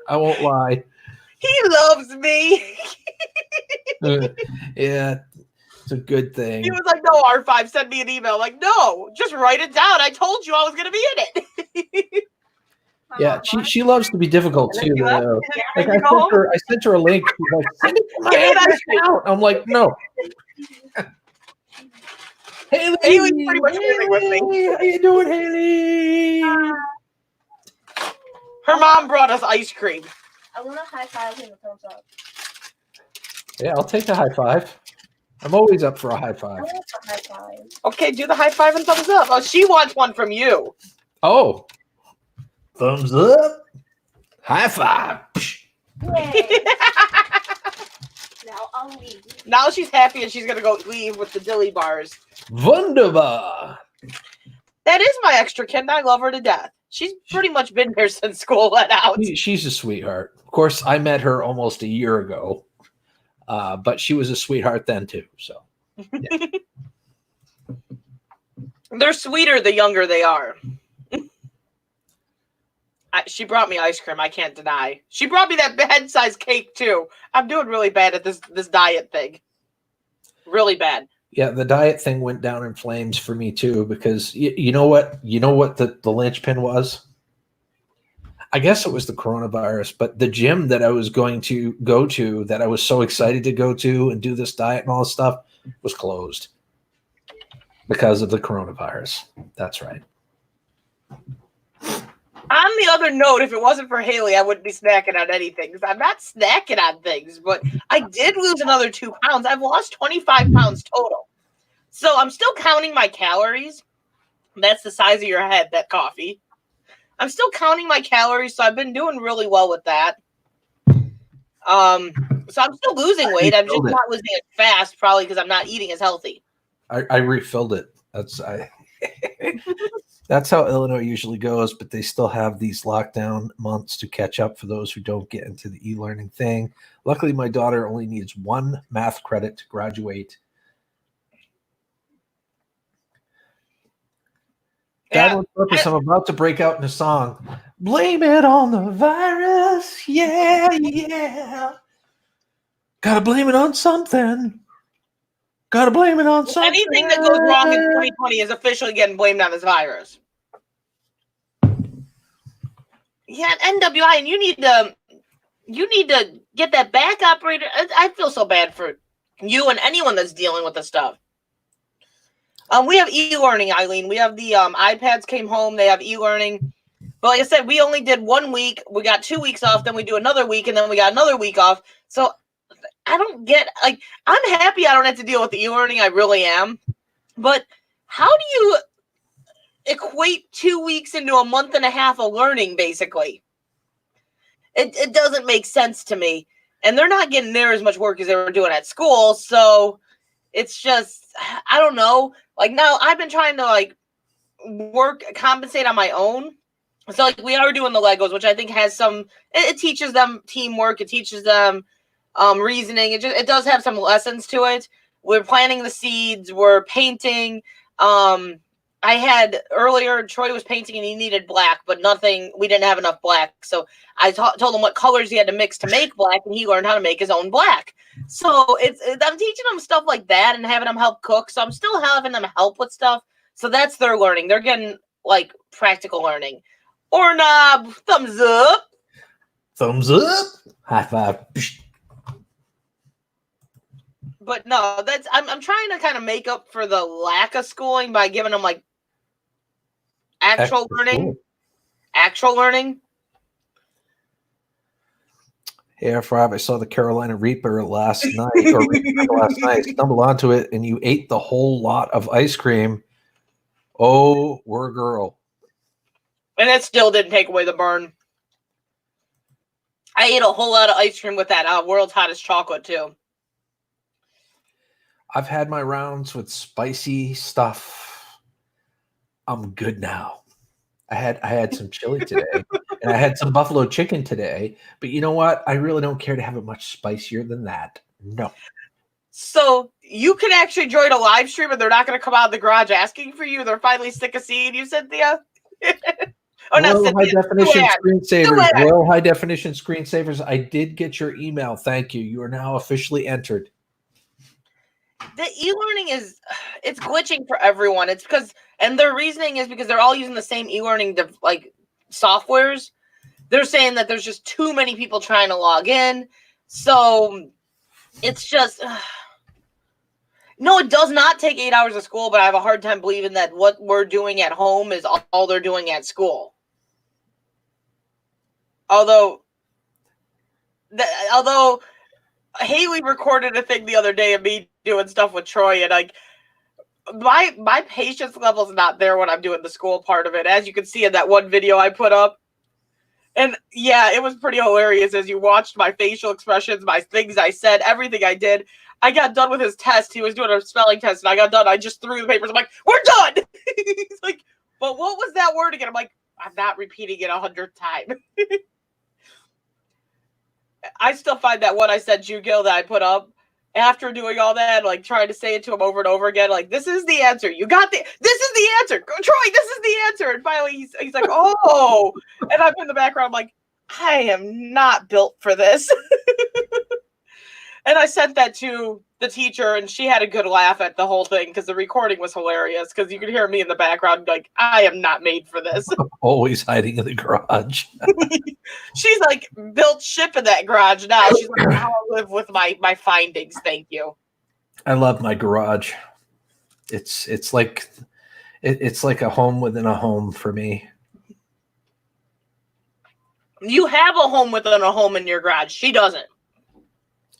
Speaker 1: I won't lie.
Speaker 2: He loves me.
Speaker 1: Yeah, it's a good thing.
Speaker 2: He was like, "No, R5, send me an email." I'm like, no, just write it down. I told you I was going to be in it.
Speaker 1: Yeah, she loves to be difficult too. Like I sent her a link. She's like, send it to my account. I'm like, no. Haley,
Speaker 2: pretty much with me.
Speaker 1: How you doing, Haley?
Speaker 2: Her mom brought us ice cream.
Speaker 3: I want a high five and a thumbs up.
Speaker 1: Yeah, I'll take a high five. I'm always up for a high
Speaker 3: I
Speaker 1: five.
Speaker 3: want a high five.
Speaker 2: Okay, do the high five and thumbs up. Oh, she wants one from you.
Speaker 1: Oh. Thumbs up. High five.
Speaker 3: Yay. Now I'll leave.
Speaker 2: Now she's happy and she's going to go leave with the dilly bars.
Speaker 1: Wunderbar.
Speaker 2: That is my extra kid. I love her to death. She's pretty much been here since school let out.
Speaker 1: She's a sweetheart. Of course, I met her almost a year ago, but she was a sweetheart then too. So, yeah.
Speaker 2: They're sweeter the younger they are. She brought me ice cream. I can't deny. She brought me that head-sized cake too. I'm doing really bad at this diet thing. Really bad.
Speaker 1: Yeah, the diet thing went down in flames for me too because you know what? You know what the linchpin was? I guess it was the coronavirus, but the gym that I was going to go to that I was so excited to go to and do this diet and all this stuff was closed because of the coronavirus. That's right.
Speaker 2: On the other note, if it wasn't for Haley, I wouldn't be snacking on anything because I'm not snacking on things, but I did lose another 2 pounds. I've lost 25 pounds total. So I'm still counting my calories. That's the size of your head, that coffee. I'm still counting my calories, so I've been doing really well with that. So I'm still losing weight. I'm just not losing it fast, probably because I'm not eating as healthy.
Speaker 1: I refilled it. That's how Illinois usually goes, but they still have these lockdown months to catch up for those who don't get into the e-learning thing. Luckily, my daughter only needs 1 math credit to graduate.
Speaker 2: Yeah.
Speaker 1: On purpose, I'm about to break out in a song. Blame it on the virus. Yeah, yeah. Gotta blame it on something. Gotta blame it on something.
Speaker 2: Anything that goes wrong in 2020 is officially getting blamed on this virus. Yeah, NWI, and you need to get that back operator. I feel so bad for you and anyone that's dealing with this stuff. We have e-learning, Eileen. We have the iPads came home. They have e-learning, But like I said, we only did 1 week. We got 2 weeks off. Then we do another week, and then we got another week off. So I don't get, like, I'm happy I don't have to deal with the e-learning. I really am. But how do you equate 2 weeks into a month and a half of learning, basically? It doesn't make sense to me. And they're not getting near as much work as they were doing at school. So it's just, I don't know. Like, now I've been trying to, like, compensate on my own. So, like, we are doing the Legos, which I think has some, it teaches them teamwork. It teaches them reasoning. It does have some lessons to it. We're planting the seeds. We're painting. I had earlier, Troy was painting and he needed black, but we didn't have enough black. So I told him what colors he had to mix to make black, and he learned how to make his own black. So I'm teaching them stuff like that and having them help cook. So I'm still having them help with stuff. So that's their learning. They're getting, like, practical learning. Or knob, thumbs up.
Speaker 1: Thumbs up. High five.
Speaker 2: But no, I'm trying to kind of make up for the lack of schooling by giving them, like, actual learning. Actual learning.
Speaker 1: Hey, F5, I saw the Carolina Reaper last night, stumbled onto it, and you ate the whole lot of ice cream. Oh, we're a girl.
Speaker 2: And it still didn't take away the burn. I ate a whole lot of ice cream with that world's hottest chocolate, too.
Speaker 1: I've had my rounds with spicy stuff. I'm good now. I had some chili today, and I had some buffalo chicken today. But you know what? I really don't care to have it much spicier than that. No.
Speaker 2: So you can actually join a live stream, and they're not going to come out of the garage asking for you. They're finally sick of seeing you, Cynthia.
Speaker 1: Royal high definition screensavers. Royal high definition screensavers. I did get your email. Thank you. You are now officially entered.
Speaker 2: The e-learning it's glitching for everyone. It's because, and their reasoning is because they're all using the same e-learning like softwares. They're saying that there's just too many people trying to log in. So it's just, no, it does not take 8 hours of school, but I have a hard time believing that what we're doing at home is all they're doing at school. Although Haley recorded a thing the other day of me doing stuff with Troy, and like my patience level is not there when I'm doing the school part of it, as you can see in that one video I put up. And yeah, it was pretty hilarious as you watched my facial expressions, my things I said, everything I did. I got done with his test. He was doing a spelling test, and I got done. I just threw the papers. I'm like, we're done. He's like, but what was that word again? I'm like, I'm not repeating it 100th time. I still find that what I said, Jugil, that I put up after doing all that, like trying to say it to him over and over again, like, this is the answer. You got this is the answer. Troy, this is the answer. And finally he's like, oh. And I'm in the background, I'm like, I am not built for this. And I sent that to the teacher, and she had a good laugh at the whole thing because the recording was hilarious because you could hear me in the background like, I am not made for this.
Speaker 1: Always hiding in the garage.
Speaker 2: She's like built ship in that garage now. She's like, I'll live with my findings. Thank you.
Speaker 1: I love my garage. It's like a home within a home for me.
Speaker 2: You have a home within a home in your garage. She doesn't.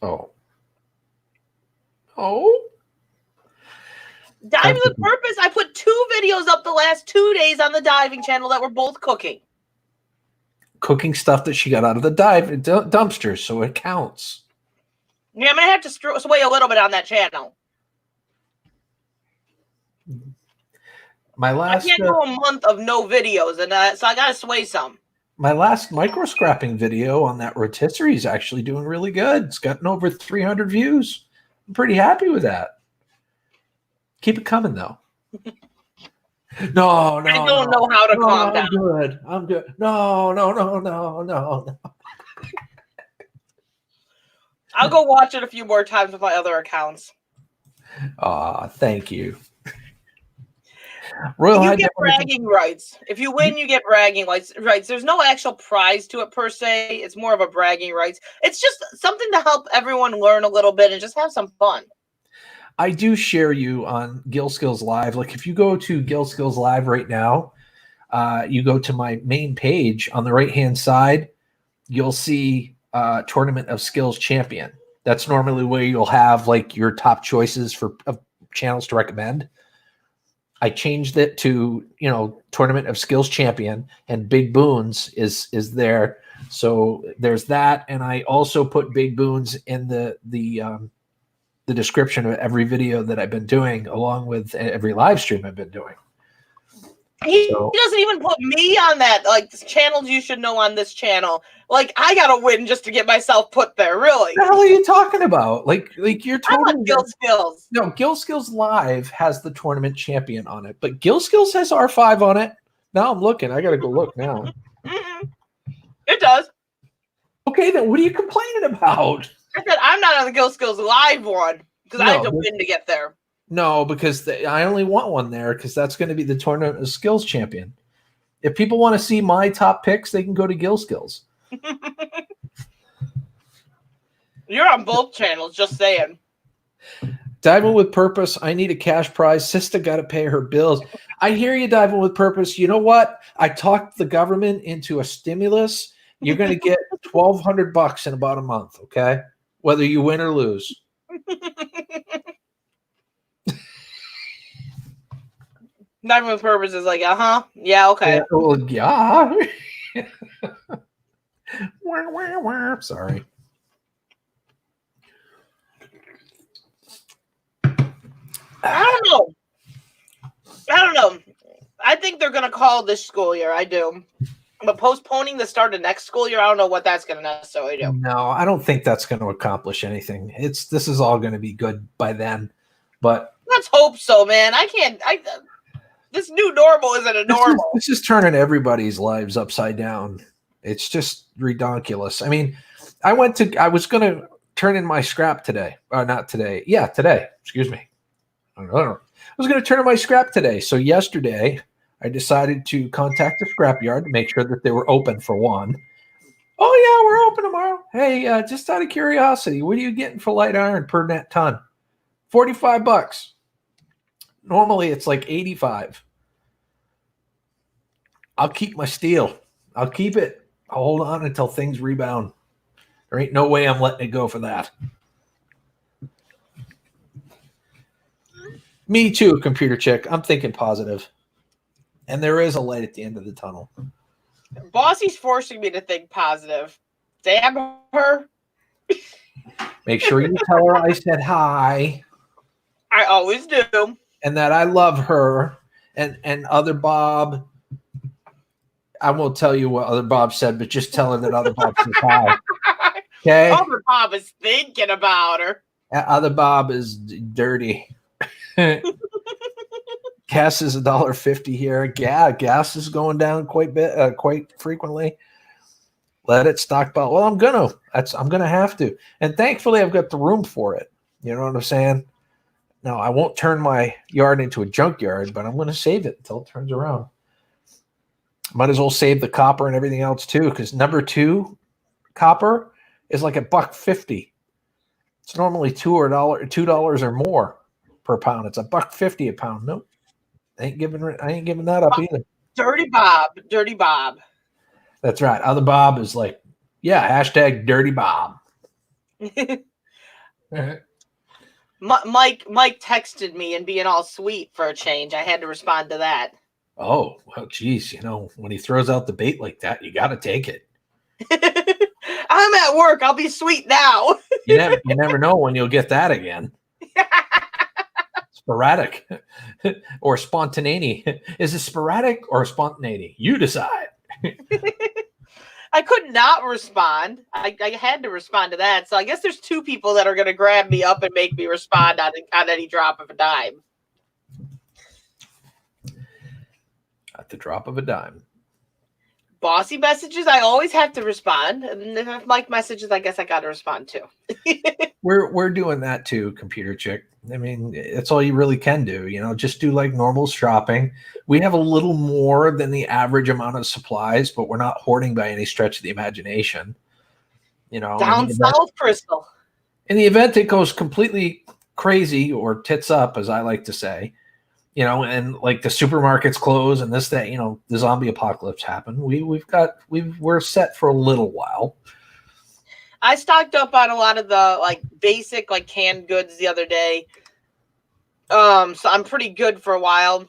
Speaker 1: Oh.
Speaker 2: Diving with Purpose. I put 2 videos up the last 2 days on the diving channel that were both cooking.
Speaker 1: Cooking stuff that she got out of the dumpster, so it counts.
Speaker 2: Yeah, I'm going to have to sway a little bit on that channel. I can't go a month of no videos, and so I got to sway some.
Speaker 1: My last micro scrapping video on that rotisserie is actually doing really good. It's gotten over 300 views. I'm pretty happy with that. Keep it coming, though. No.
Speaker 2: I don't know how to calm down.
Speaker 1: I'm good. No.
Speaker 2: I'll go watch it a few more times with my other accounts.
Speaker 1: Thank you.
Speaker 2: You get bragging rights. If you win, you get bragging rights. There's no actual prize to it per se. It's more of a bragging rights. It's just something to help everyone learn a little bit and just have some fun.
Speaker 1: I do share you on Gill Skills Live. Like if you go to Gill Skills Live right now, you go to my main page on the right-hand side, you'll see Tournament of Skillz Champion. That's normally where you'll have like your top choices for channels to recommend. I changed it to, Tournament of Skillz Champion, and Big Boones is there. So there's that, and I also put Big Boones in the description of every video that I've been doing, along with every live stream I've been doing.
Speaker 2: He doesn't even put me on that. Like, channels you should know on this channel. Like, I gotta win just to get myself put there. Really?
Speaker 1: What the hell are you talking about? Like you're
Speaker 2: talking about Skillz.
Speaker 1: No, Skillz Live has the tournament champion on it, but Skillz has R5 on it. Now I'm looking. I gotta go look now.
Speaker 2: It does.
Speaker 1: Okay, then what are you complaining about?
Speaker 2: I said I'm not on the Skillz Live one because I had to win to get there.
Speaker 1: No, because I only want one there because that's going to be the Tournament of Skillz Champion. If people want to see my top picks, they can go to Skillz.
Speaker 2: You're on both channels, just saying.
Speaker 1: Diving with Purpose. I need a cash prize. Sister got to pay her bills. I hear you, Diving with Purpose. You know what? I talked the government into a stimulus. You're going to get $1,200 in about a month, okay? Whether you win or lose.
Speaker 2: Diving with Purpose is like, yeah, okay.
Speaker 1: Well, yeah. Sorry.
Speaker 2: I don't know. I think they're going to call this school year. I do. But postponing the start of next school year, I don't know what that's going to necessarily do.
Speaker 1: No, I don't think that's going to accomplish anything. This is all going to be good by then. But
Speaker 2: let's hope so, man. This new normal isn't a normal.
Speaker 1: This is turning everybody's lives upside down. It's just ridiculous. I mean, I was going to turn in my scrap today. Not today. Yeah, today. Excuse me. I was going to turn in my scrap today. So yesterday, I decided to contact the scrapyard to make sure that they were open for one. Oh, yeah, we're open tomorrow. Hey, just out of curiosity, what are you getting for light iron per net ton? $45. Normally, it's like 85. I'll keep my steel. I'll keep it. I'll hold on until things rebound. There ain't no way I'm letting it go for that. Me too, computer chick. I'm thinking positive. And there is a light at the end of the tunnel.
Speaker 2: Bossy's forcing me to think positive. Damn her.
Speaker 1: Make sure you tell her I said hi.
Speaker 2: I always do.
Speaker 1: And that I love her. And other Bob, I won't tell you what other Bob said, but just tell her that other Bob says hi. Okay?
Speaker 2: Other Bob is thinking about her.
Speaker 1: Other Bob is dirty. Gas is $1.50 here. Yeah, gas is going down quite frequently. Let it stockpile. Well, I'm gonna have to. And thankfully I've got the room for it. You know what I'm saying? No, I won't turn my yard into a junkyard, but I'm gonna save it until it turns around. Might as well save the copper and everything else too, because number 2 copper is like $1.50. It's normally $2 or more per pound. It's $1.50 a pound. Nope. I ain't giving that up either.
Speaker 2: Dirty Bob.
Speaker 1: That's right. Other Bob is like, yeah, hashtag Dirty Bob.
Speaker 2: Mike texted me and being all sweet for a change. I had to respond to that.
Speaker 1: Oh, well, geez. When he throws out the bait like that, you got to take it.
Speaker 2: I'm at work. I'll be sweet now.
Speaker 1: You never know when you'll get that again. Sporadic or spontaneity. Is it sporadic or spontaneity? You decide.
Speaker 2: I could not respond. I had to respond to that. So I guess there's 2 people that are going to grab me up and make me respond on any drop of a dime.
Speaker 1: At the drop of a dime.
Speaker 2: Bossy messages, I always have to respond. And if Mike messages, I guess I got to respond too.
Speaker 1: We're doing that too, computer chick. I mean, it's all you really can do. Just do like normal shopping. We have a little more than the average amount of supplies, but we're not hoarding by any stretch of the imagination.
Speaker 2: Down south, Crystal.
Speaker 1: In the event it goes completely crazy or tits up, as I like to say, you know, and like the supermarkets close and this, that, you know, the zombie apocalypse happened. We're set for a little while.
Speaker 2: I stocked up on a lot of the like basic like canned goods the other day. So I'm pretty good for a while.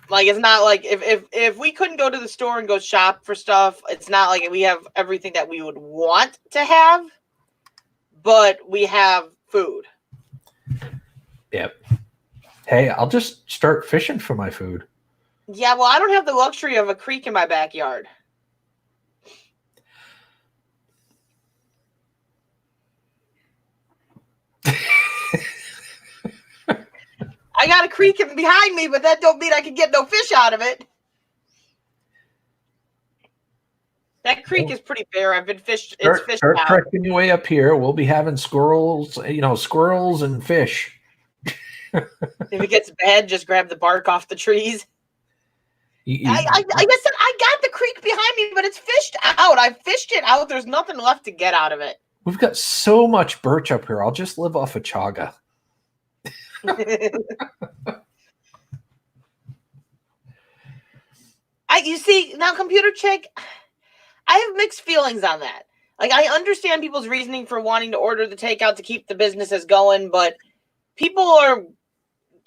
Speaker 2: Like it's not like if we couldn't go to the store and go shop for stuff, it's not like we have everything that we would want to have, but we have food.
Speaker 1: Yep. Hey, I'll just start fishing for my food.
Speaker 2: Yeah, well, I don't have the luxury of a creek in my backyard. I got a creek behind me, but that don't mean I can get no fish out of it. That creek is pretty bare. I've been fished. It's fished
Speaker 1: Start
Speaker 2: out.
Speaker 1: trekking your way up here. We'll be having squirrels, you know, squirrels and fish.
Speaker 2: If it gets bad, just grab the bark off the trees. I guess I got the creek behind me, but it's fished out. I fished it out. There's nothing left to get out of it.
Speaker 1: We've got so much birch up here. I'll just live off of chaga.
Speaker 2: You see, now Computer Chick, I have mixed feelings on that. Like, I understand people's reasoning for wanting to order the takeout to keep the businesses going, but people are,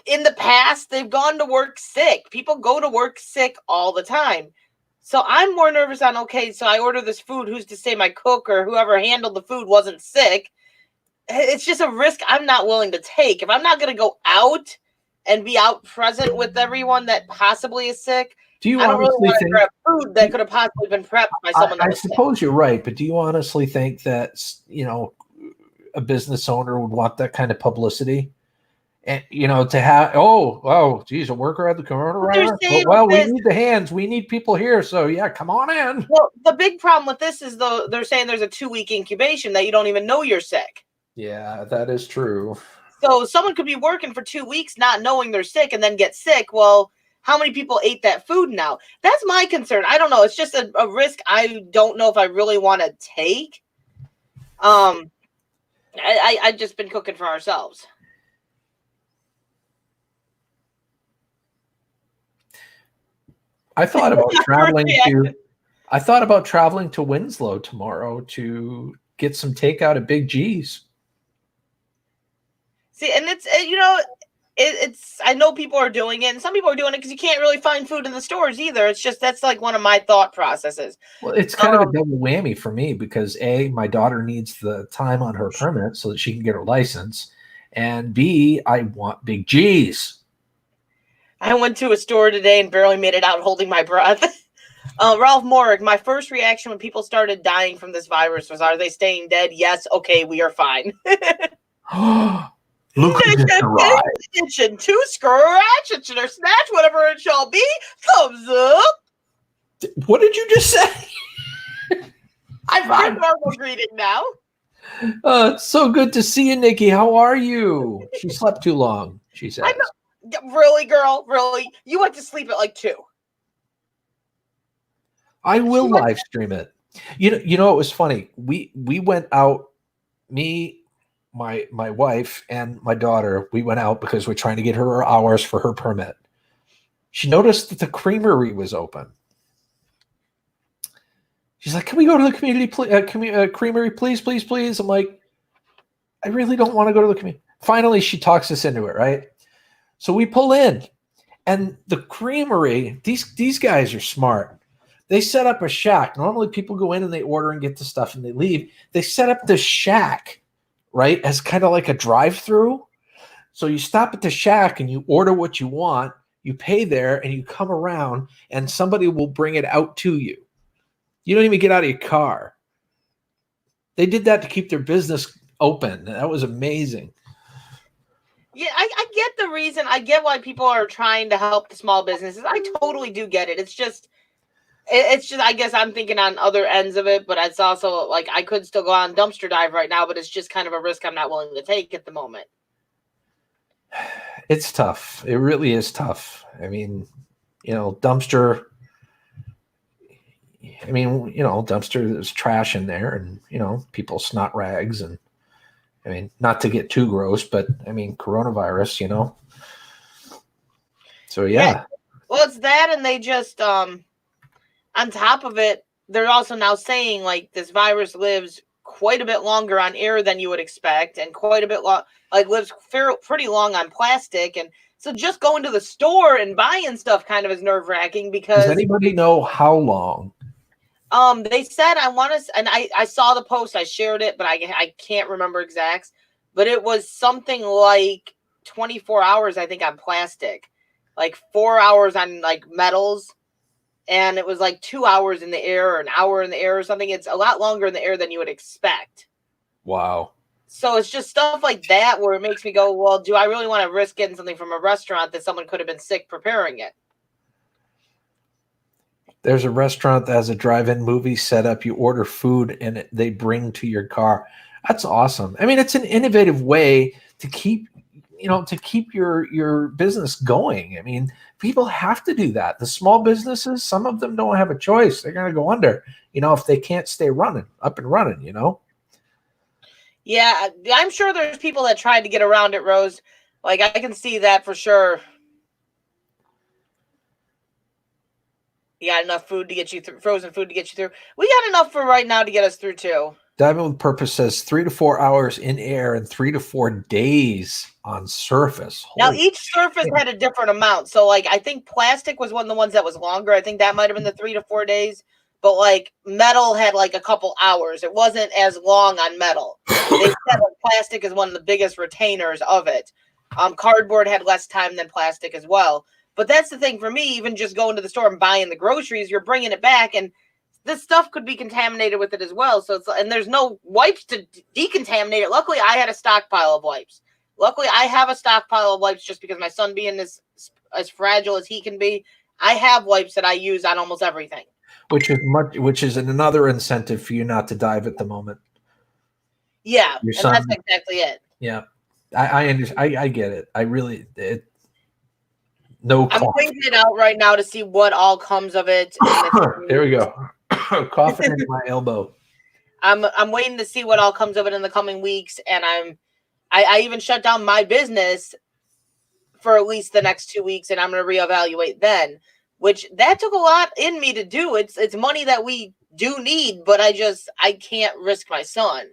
Speaker 2: in the past, they've gone to work sick. People go to work sick all the time. So I'm more nervous on, okay, so I order this food. Who's to say my cook or whoever handled the food wasn't sick? It's just a risk I'm not willing to take. If I'm not going to go out and be out present with everyone that possibly is sick,
Speaker 1: do you
Speaker 2: I don't really
Speaker 1: honestly
Speaker 2: want to
Speaker 1: think
Speaker 2: grab food that could have possibly been prepped by someone
Speaker 1: I
Speaker 2: else.
Speaker 1: suppose you're right, but do you honestly think that, you know, a business owner would want that kind of publicity? And, you know, to have, geez, a worker had the coronavirus. Well, we need the hands. We need people here. So, yeah, come on in.
Speaker 2: Well, the big problem with this is, though, they're saying there's a 2-week incubation that you don't even know you're sick.
Speaker 1: Yeah, that is true.
Speaker 2: So someone could be working for 2 weeks not knowing they're sick and then get sick. Well, how many people ate that food now? That's my concern. I don't know. It's just a risk I don't know if I really want to take. I've just been cooking for ourselves.
Speaker 1: I thought about traveling to Winslow tomorrow to get some takeout at Big G's. See, and it's, you know, it's I know people are doing it, and some people are doing it because you can't really find food in the stores either. It's just, that's like one of my thought processes. Well, it's kind of a double whammy for me because A, my daughter needs the time on her permit so that she can get her license, and B, I want Big G's. I went to a store today and barely made it out holding my breath. Ralph Morrig, my first reaction when people started dying from this virus was, are they staying dead? Yes. Okay, we are fine. Look at this ride. Attention to scratch, itchin' or snatch, whatever it shall be. Thumbs up. What did you just say? I'm my normal greeting now. It's so good to see you, Nikki. How are you? She slept too long, she said. Really, girl? Really? You went to sleep at like 2. I will live stream it. You know, it was funny. We went out, me, my wife, and my daughter. We went out because we're trying to get her hours for her permit. She noticed that the creamery was open. She's like, "Can we go to the creamery, please, please, please?" I'm like, "I really don't want to go to the community." Finally, she talks us into it, right? So we pull in, and the creamery, these guys are smart. They set up a shack. Normally people go in and they order and get the stuff and they leave. They set up the shack, right, as kind of like a drive-through. So you stop at the shack and you order what you want, you pay there, and you come around and somebody will bring it out to you. You don't even get out of your car. They did that to keep their business open. That was amazing. Yeah, I get the reason. I get why people are trying to help the small businesses. I totally do get it. It's just, I guess I'm thinking on other ends of it, but it's also like I could still go on dumpster dive right now, but it's just kind of a risk I'm not willing to take at the moment. It's tough. It really is tough. I mean, you know, dumpster, there's trash in there and, you know, people snot rags and I mean, not to get too gross, but I mean, coronavirus, you know. So yeah.
Speaker 2: Well, it's that, and they just on top of it, they're also now saying like this virus lives quite a bit longer on air than you would expect, and quite a bit lives pretty long on plastic, and so just going to the store and buying stuff kind of is nerve-wracking because.
Speaker 1: Does anybody know how long?
Speaker 2: They said and I saw the post, I shared it, but I can't remember exacts, but it was something like 24 hours, I think, on plastic, like 4 hours on like metals, and it was like 2 hours in the air or an hour in the air or something. It's a lot longer in the air than you would expect.
Speaker 1: Wow.
Speaker 2: So it's just stuff like that where it makes me go, well, do I really want to risk getting something from a restaurant that someone could have been sick preparing it?
Speaker 1: There's a restaurant that has a drive-in movie set up. You order food and they bring to your car. That's awesome. I mean, it's an innovative way to keep your business going. I mean, people have to do that. The small businesses, some of them don't have a choice. They're going to go under, if they can't stay up and running.
Speaker 2: Yeah, I'm sure there's people that tried to get around it, Rose. Like, I can see that for sure. You got enough food to get you through, frozen food to get you through. We got enough for right now to get us through, too.
Speaker 1: Diving with Purpose says 3 to 4 hours in air and 3 to 4 days on surface.
Speaker 2: Now, each surface had a different amount. So, like, I think plastic was one of the ones that was longer. I think that might have been the 3 to 4 days. But, like, metal had, like, a couple hours. It wasn't as long on metal. They said that plastic is one of the biggest retainers of it. Cardboard had less time than plastic as well. But that's the thing for me, even just going to the store and buying the groceries, you're bringing it back, and this stuff could be contaminated with it as well. So and there's no wipes to decontaminate it. Luckily, I had a stockpile of wipes. Luckily, I have a stockpile of wipes just because my son being as fragile as he can be, I have wipes that I use on almost everything.
Speaker 1: Which is another incentive for you not to dive at the moment.
Speaker 2: Yeah, and that's exactly it.
Speaker 1: Yeah, I understand. I get it. I really no.
Speaker 2: I'm waiting it out right now to see what all comes of it.
Speaker 1: There we go. Coughing in my elbow.
Speaker 2: I'm waiting to see what all comes of it in the coming weeks, and I even shut down my business for at least the next 2 weeks, and I'm going to reevaluate then. Which that took a lot in me to do. It's money that we do need, but I can't risk my son.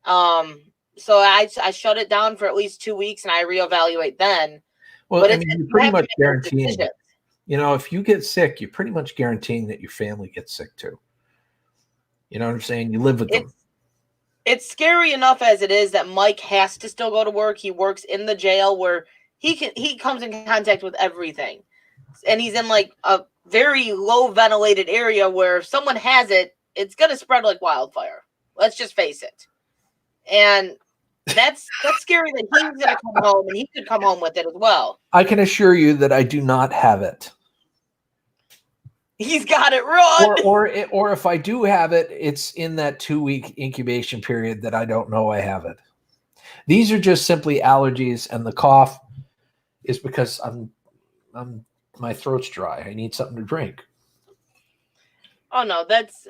Speaker 2: So I shut it down for at least 2 weeks, and I reevaluate then.
Speaker 1: Well, but you're pretty much guaranteeing. If you get sick, you're pretty much guaranteeing that your family gets sick too. You know what I'm saying? You live with them.
Speaker 2: It's scary enough as it is that Mike has to still go to work. He works in the jail where he comes in contact with everything. And he's in like a very low ventilated area where if someone has it, it's going to spread like wildfire. Let's just face it. And that's scary that he's going to come home and he could come home with it as well.
Speaker 1: I can assure you that I do not have it.
Speaker 2: He's got it wrong.
Speaker 1: Or if I do have it, it's in that 2-week incubation period that I don't know I have it. These are just simply allergies, and the cough is because my throat's dry. I need something to drink.
Speaker 2: Oh no, that's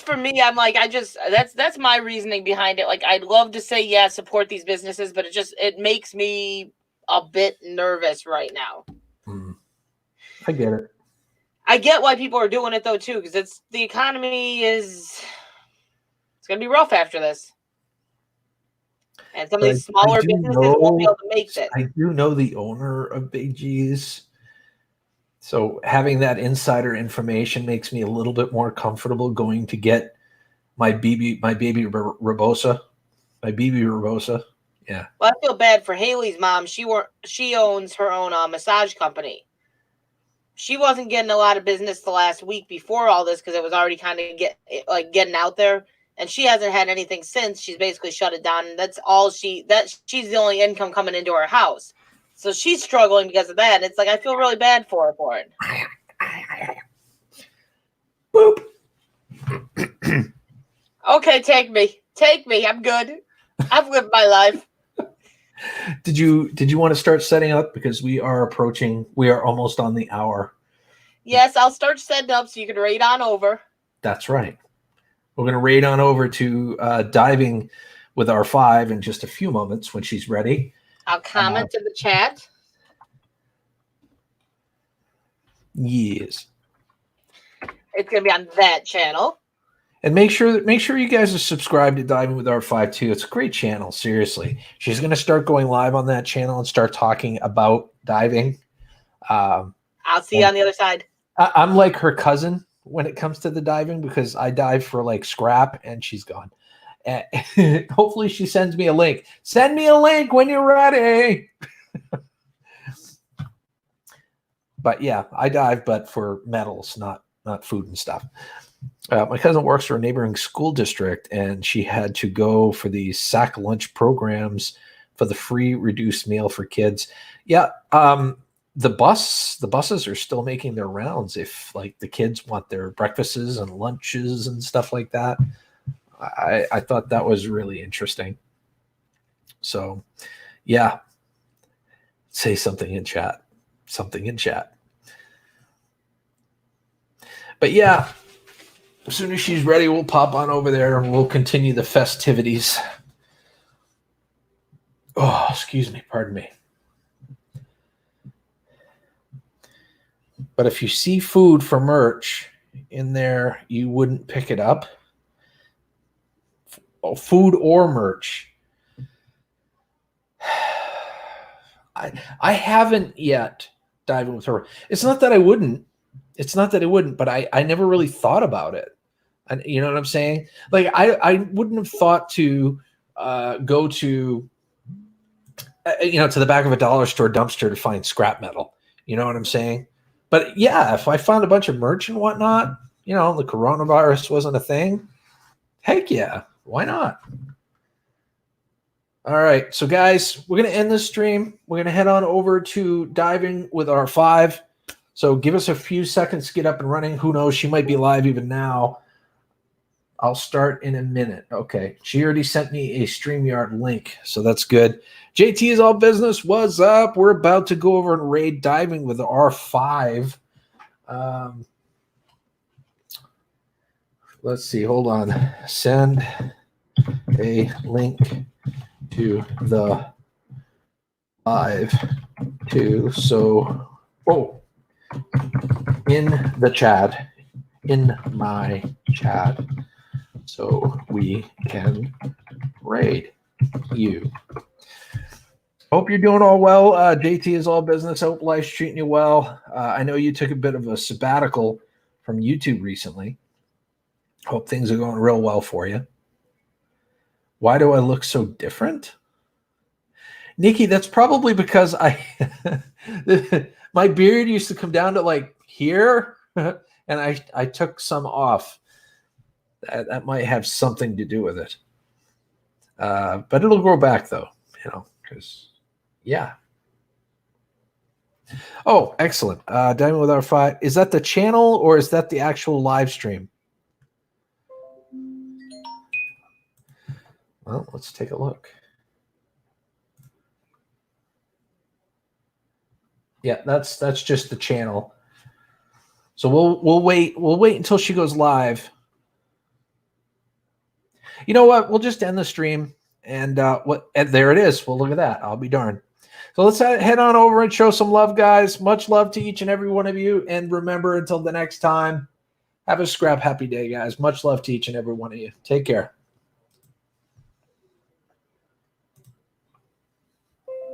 Speaker 2: for me. I'm like, that's my reasoning behind it. Like, I'd love to say, yeah, support these businesses, but it makes me a bit nervous right now.
Speaker 1: I get it.
Speaker 2: I get why people are doing it though too, because the economy it's going to be rough after this. And some of these smaller businesses won't be able to make it.
Speaker 1: I do know the owner of Big G's. So having that insider information makes me a little bit more comfortable going to get my baby Rebosa. Yeah.
Speaker 2: Well, I feel bad for Haley's mom. She owns her own massage company. She wasn't getting a lot of business the last week before all this because it was already kind of getting out there. And she hasn't had anything since. She's basically shut it down. And that's all she's the only income coming into her house. So she's struggling because of that. And it's like, I feel really bad for her for it.
Speaker 1: Boop.
Speaker 2: Okay, take me. I'm good. I've lived my life.
Speaker 1: Did you want to start setting up? Because we are almost on the hour.
Speaker 2: Yes, I'll start setting up so you can raid on over.
Speaker 1: That's right. We're going to raid on over to Diving with our 5 in just a few moments when she's ready.
Speaker 2: I'll comment in the chat.
Speaker 1: Yes.
Speaker 2: It's going to be on that channel.
Speaker 1: And make sure you guys are subscribed to Diving with R5 too. It's a great channel, seriously. She's going to start going live on that channel and start talking about diving.
Speaker 2: I'll see you on the other side.
Speaker 1: I'm like her cousin when it comes to the diving because I dive for like scrap and she's gone. And hopefully she sends me a link. Send me a link when you're ready. But yeah, I dive, but for medals, not food and stuff. My cousin works for a neighboring school district, and she had to go for these sack lunch programs for the free reduced meal for kids. Yeah, the buses are still making their rounds if like the kids want their breakfasts and lunches and stuff like that. I thought that was really interesting. So, yeah, say something in chat. Something in chat. But yeah, as soon as she's ready, we'll pop on over there and we'll continue the festivities. Oh, excuse me. Pardon me. But if you see food for merch in there, you wouldn't pick it up. Food or merch. I haven't yet diving with her. It's not that I wouldn't. But I never really thought about it. And you know what I'm saying? Like I wouldn't have thought to go to to the back of a dollar store dumpster to find scrap metal. You know what I'm saying? But yeah, if I found a bunch of merch and whatnot, the coronavirus wasn't a thing. Heck yeah, why not? All right, so guys, we're gonna end this stream. We're gonna head on over to Diving with R5. So give us a few seconds to get up and running. Who knows? She might be live even now. I'll start in a minute. Okay. She already sent me a StreamYard link, so that's good. JT is all business. What's up? We're about to go over and raid Diving with R5. Let's see. Hold on. Send a link to the live to in the chat, in my chat, so we can raid you. Hope you're doing all well. JT is all business. Hope life's treating you well. I know you took a bit of a sabbatical from YouTube recently. Hope things are going real well for you. Why do I look so different? Nikki, that's probably because my beard used to come down to like here, and I took some off. That might have something to do with it. But it'll grow back though, because yeah. Oh, excellent. Diamond with R5. Is that the channel or is that the actual live stream? Well, let's take a look. Yeah, that's just the channel. So we'll wait until she goes live. You know what? We'll just end the stream and there it is. Well, look at that. I'll be darned. So let's head on over and show some love, guys. Much love to each and every one of you. And remember, until the next time, have a scrap happy day, guys. Much love to each and every one of you. Take care.